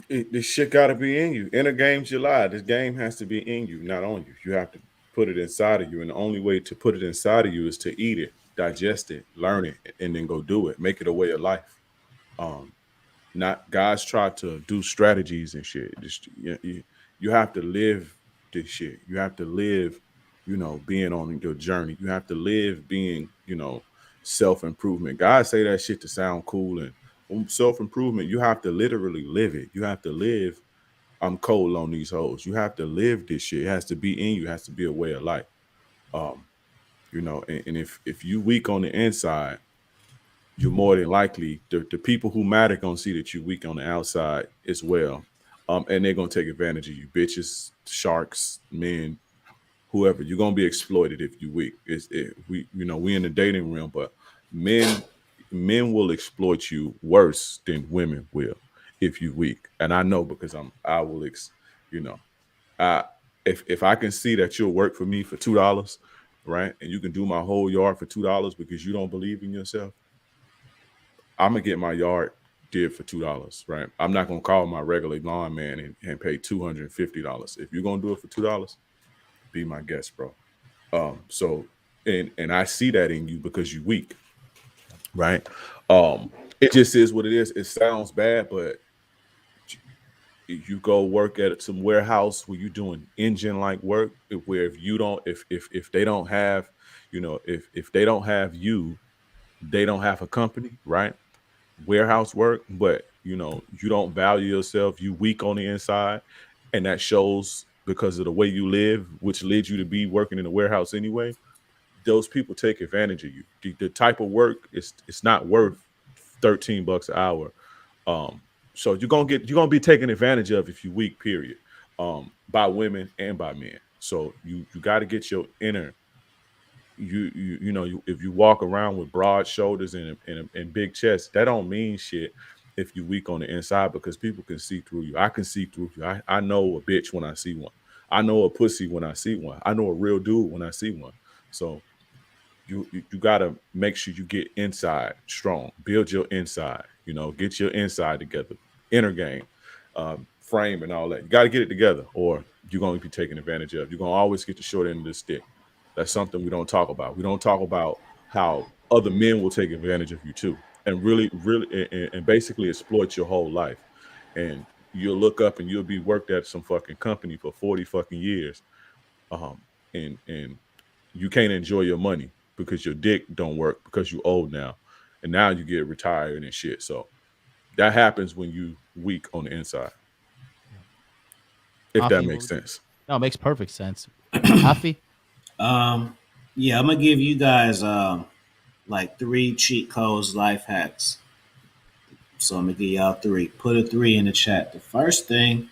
Speaker 2: This shit got to be in you. In a game, July. This game has to be in you, not on you. You have to put it inside of you, and the only way to put it inside of you is to eat it, digest it, learn it, and then go do it. Make it a way of life. Not guys try to do strategies and shit. Just you have to live this shit. You have to live, being on your journey. You have to live being, self-improvement. Guys say that shit to sound cool and self-improvement. You have to literally live it. You have to live. I'm cold on these hoes. You have to live this shit. It has to be in you. It has to be a way of life. And if you weak on the inside, you're more than likely the people who matter gonna see that you weak on the outside as well. And they're gonna take advantage of you, bitches, sharks, men, whoever. You're gonna be exploited if you weak. We in the dating realm, but men will exploit you worse than women will if you weak. And I know because if I can see that you'll work for me for $2, right, and you can do my whole yard for $2 because you don't believe in yourself, I'm gonna get my yard did for $2, right? I'm not gonna call my regular lawn man and pay $250. If you're gonna do it for $2, be my guest, bro. So I see that in you because you're weak, right? It just is what it is. It sounds bad, but you go work at some warehouse where you're doing engine like work, where if you don't, if they don't have, if they don't have you, they don't have a company, right? Warehouse work, but you don't value yourself, you weak on the inside, and that shows because of the way you live, which led you to be working in a warehouse anyway. Those people take advantage of you. The type of work is it's not worth $13 an hour. So you're gonna be taken advantage of if you weak, period. By women and by men. So you got to get your inner. If you walk around with broad shoulders and big chest, that don't mean shit if you weak on the inside, because people can see through you. I can see through you. I know a bitch when I see one. I know a pussy when I see one. I know a real dude when I see one. So you got to make sure you get inside strong, build your inside, get your inside together, inner game, frame and all that. You got to get it together, or you're going to be taken advantage of. You're going to always get the short end of the stick. That's something we don't talk about. We don't talk about how other men will take advantage of you too, and really, and basically exploit your whole life. And you'll look up and you'll be worked at some fucking company for 40 fucking years, um, and you can't enjoy your money because your dick don't work because you old now, and now you get retired and shit. So that happens when you weak on the inside. If that
Speaker 1: Afi,
Speaker 2: makes sense.
Speaker 1: No, it makes perfect sense. Afi?
Speaker 3: Yeah, I'm gonna give you guys like 3 cheat codes, life hacks. So I'm gonna give y'all 3. Put a 3 in the chat. The first thing,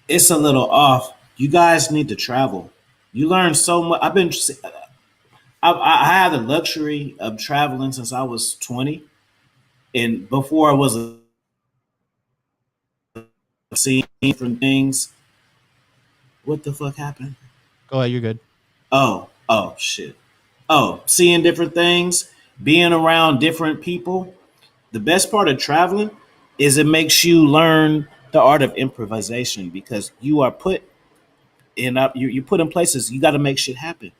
Speaker 3: it's a little off. You guys need to travel. You learn so much. I had the luxury of traveling since I was 20, and before I was seeing different things. What the fuck happened?
Speaker 1: Go ahead, you're good.
Speaker 3: Oh shit. Oh, seeing different things, being around different people. The best part of traveling is it makes you learn the art of improvisation, because you are put in up you put in places. You got to make shit happen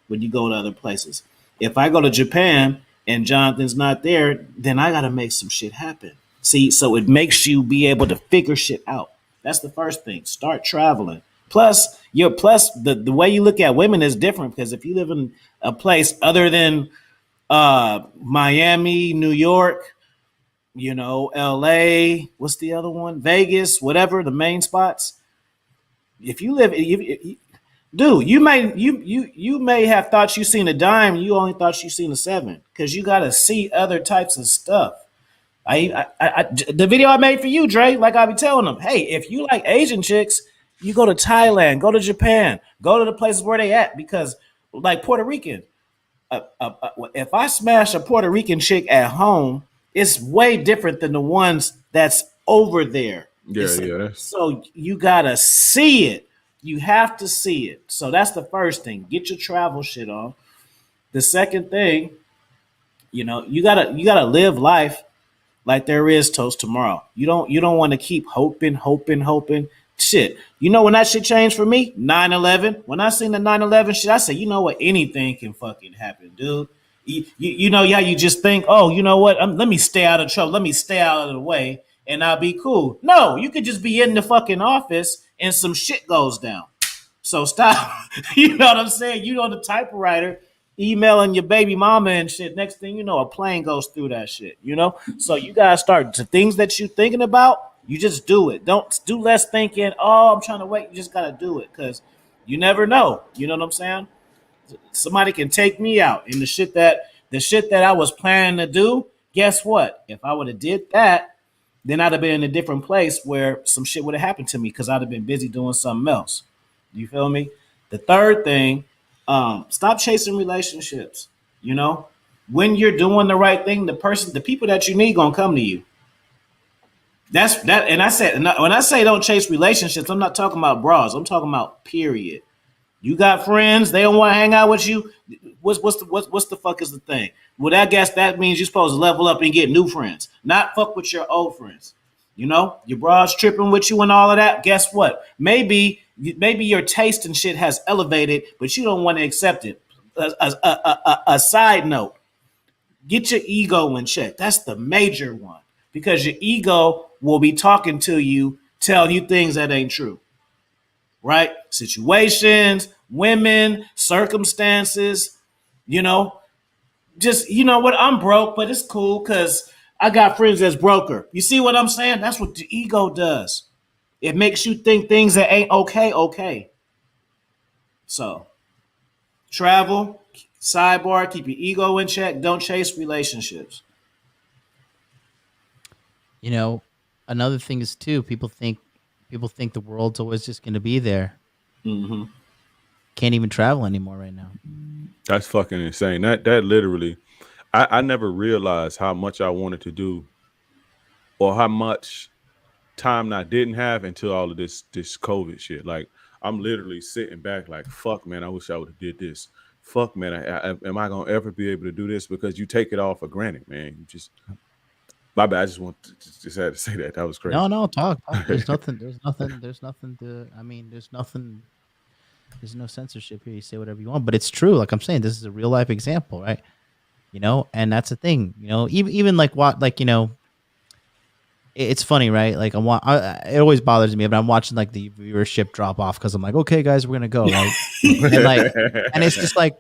Speaker 3: when you go to other places. If I go to Japan and Jonathan's not there, then I got to make some shit happen. See, so it makes you be able to figure shit out. That's the first thing. Start traveling. Plus the way you look at women is different, because if you live in a place other than Miami, New York, LA, what's the other one? Vegas, whatever the main spots. If you live, dude, you may have thought you seen a dime, you only thought you seen a 7, because you got to see other types of stuff. The video I made for you, Dre, like I be telling them, hey, if you like Asian chicks, you go to Thailand, go to Japan, go to the places where they at, because like Puerto Rican, if I smash a Puerto Rican chick at home, it's way different than the ones that's over there.
Speaker 2: Yeah.
Speaker 3: So you gotta see it. You have to see it. So that's the first thing. Get your travel shit on. The second thing, you gotta live life like there is toast tomorrow. You don't want to keep hoping. Shit. When that shit changed for me? 9/11. When I seen the 9/11 shit, I said, you know what? Anything can fucking happen, dude. You know, yeah, you just think, oh, you know what? Let me stay out of trouble. Let me stay out of the way and I'll be cool. No, you could just be in the fucking office and some shit goes down. So stop. You know what I'm saying? You on the typewriter, emailing your baby mama and shit. Next thing you know, a plane goes through that shit. So you gotta start the things that you thinking about. You just do it. Don't do less thinking. Oh, I'm trying to wait. You just gotta do it, because you never know. You know what I'm saying? Somebody can take me out, and the shit that I was planning to do. Guess what? If I would have did that, then I'd have been in a different place where some shit would have happened to me, because I'd have been busy doing something else. You feel me? The third thing, stop chasing relationships. When you're doing the right thing, the people that you need gonna come to you. That's that. And when I say don't chase relationships, I'm not talking about bras. I'm talking about period. You got friends, they don't want to hang out with you. What's the fuck is the thing? Well, I guess that means you're supposed to level up and get new friends, not fuck with your old friends. Your bras tripping with you and all of that. Guess what? Maybe your taste and shit has elevated, but you don't want to accept it. A side note: get your ego in check. That's the major one, because your ego will be talking to you, telling you things that ain't true. Right? Situations, women, circumstances, you know, just, you know what, I'm broke, but it's cool because I got friends that's broker. You see what I'm saying? That's what the ego does. It makes you think things that ain't okay. So, travel, sidebar, keep your ego in check. Don't chase relationships.
Speaker 1: You know, another thing is too, people think the world's always just going to be there.
Speaker 3: Mm-hmm.
Speaker 1: Can't even travel anymore right now.
Speaker 2: That's fucking insane. That literally, I never realized how much I wanted to do, or how much time I didn't have until all of this COVID shit. Like, I'm literally sitting back like, fuck, man, I wish I would have did this. Fuck, man, am I gonna ever be able to do this? Because you take it all for granted, man. You just, my bad. I just want to just had to say that. That was crazy.
Speaker 1: No, talk. There's nothing. There's nothing to. I mean, there's nothing. There's no censorship here. You say whatever you want, but it's true. Like I'm saying, this is a real life example, right? You know, and that's the thing. You know, even like what, like, you know, it's funny, right? Like it always bothers me, but I'm watching like the viewership drop off because I'm like, okay, guys, we're gonna go, right? And like, and it's just like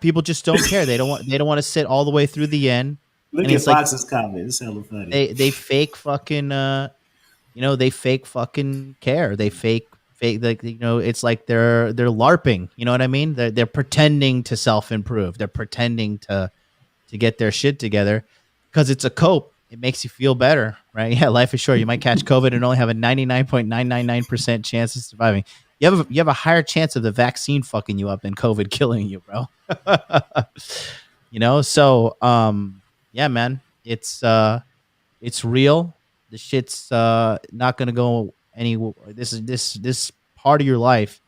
Speaker 1: people just don't care. They don't want to sit all the way through the end.
Speaker 3: Look
Speaker 1: and
Speaker 3: at
Speaker 1: it's like
Speaker 3: Fox's comment. It's hella funny.
Speaker 1: they fake fucking you know, they fake fucking care. They fake like, you know, it's like they're LARPing. You know what I mean? They're pretending to self improve. They're pretending to get their shit together because it's a cope. It makes you feel better, right? Yeah, life is short. You might catch COVID and only have a 99.999% chance of surviving. You have a higher chance of the vaccine fucking you up than COVID killing you, bro. You know, so yeah, man, it's real. The shit's not gonna go anywhere. This part of your life.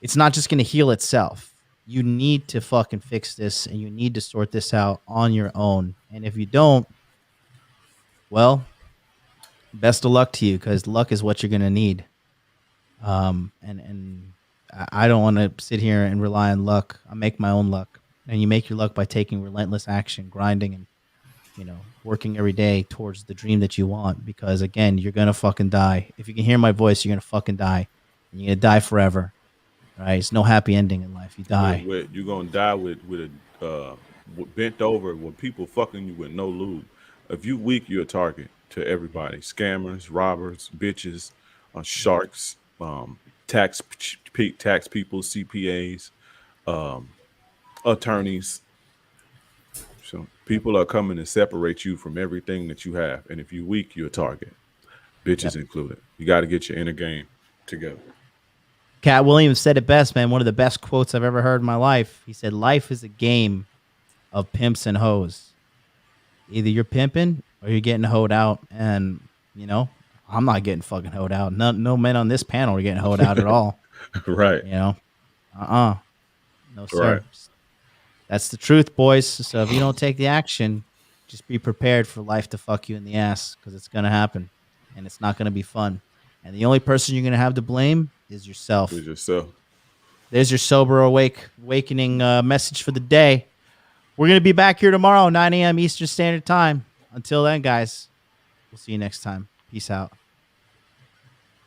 Speaker 1: It's not just gonna heal itself. You need to fucking fix this, and you need to sort this out on your own. And if you don't, well, best of luck to you, because luck is what you're gonna need. And I don't want to sit here and rely on luck. I make my own luck, and you make your luck by taking relentless action, grinding, and, you know, working every day towards the dream that you want. Because again, you're gonna fucking die. If you can hear my voice, you're gonna fucking die, and you're gonna die forever. Right? It's no happy ending in life. You die.
Speaker 2: You're gonna die with a bent over with people fucking you with no lube. If you weak, you're a target to everybody: scammers, robbers, bitches, sharks, tax people, CPAs, attorneys. So people are coming to separate you from everything that you have. And if you're weak, you're a target, bitches included. You got to get your inner game together.
Speaker 1: Cat Williams said it best, man. One of the best quotes I've ever heard in my life. He said, "Life is a game of pimps and hoes. Either you're pimping or you're getting hoed out." And, you know, I'm not getting fucking hoed out. No men on this panel are getting hoed out at all.
Speaker 2: Right.
Speaker 1: You know, no sir.
Speaker 2: Right.
Speaker 1: That's the truth, boys. So if you don't take the action, just be prepared for life to fuck you in the ass, because it's gonna happen, and it's not gonna be fun. And the only person you're gonna have to blame is yourself.
Speaker 2: With yourself.
Speaker 1: There's your sober awakening message for the day. We're gonna be back here tomorrow, 9 a.m. Eastern Standard Time. Until then, guys, we'll see you next time. Peace out.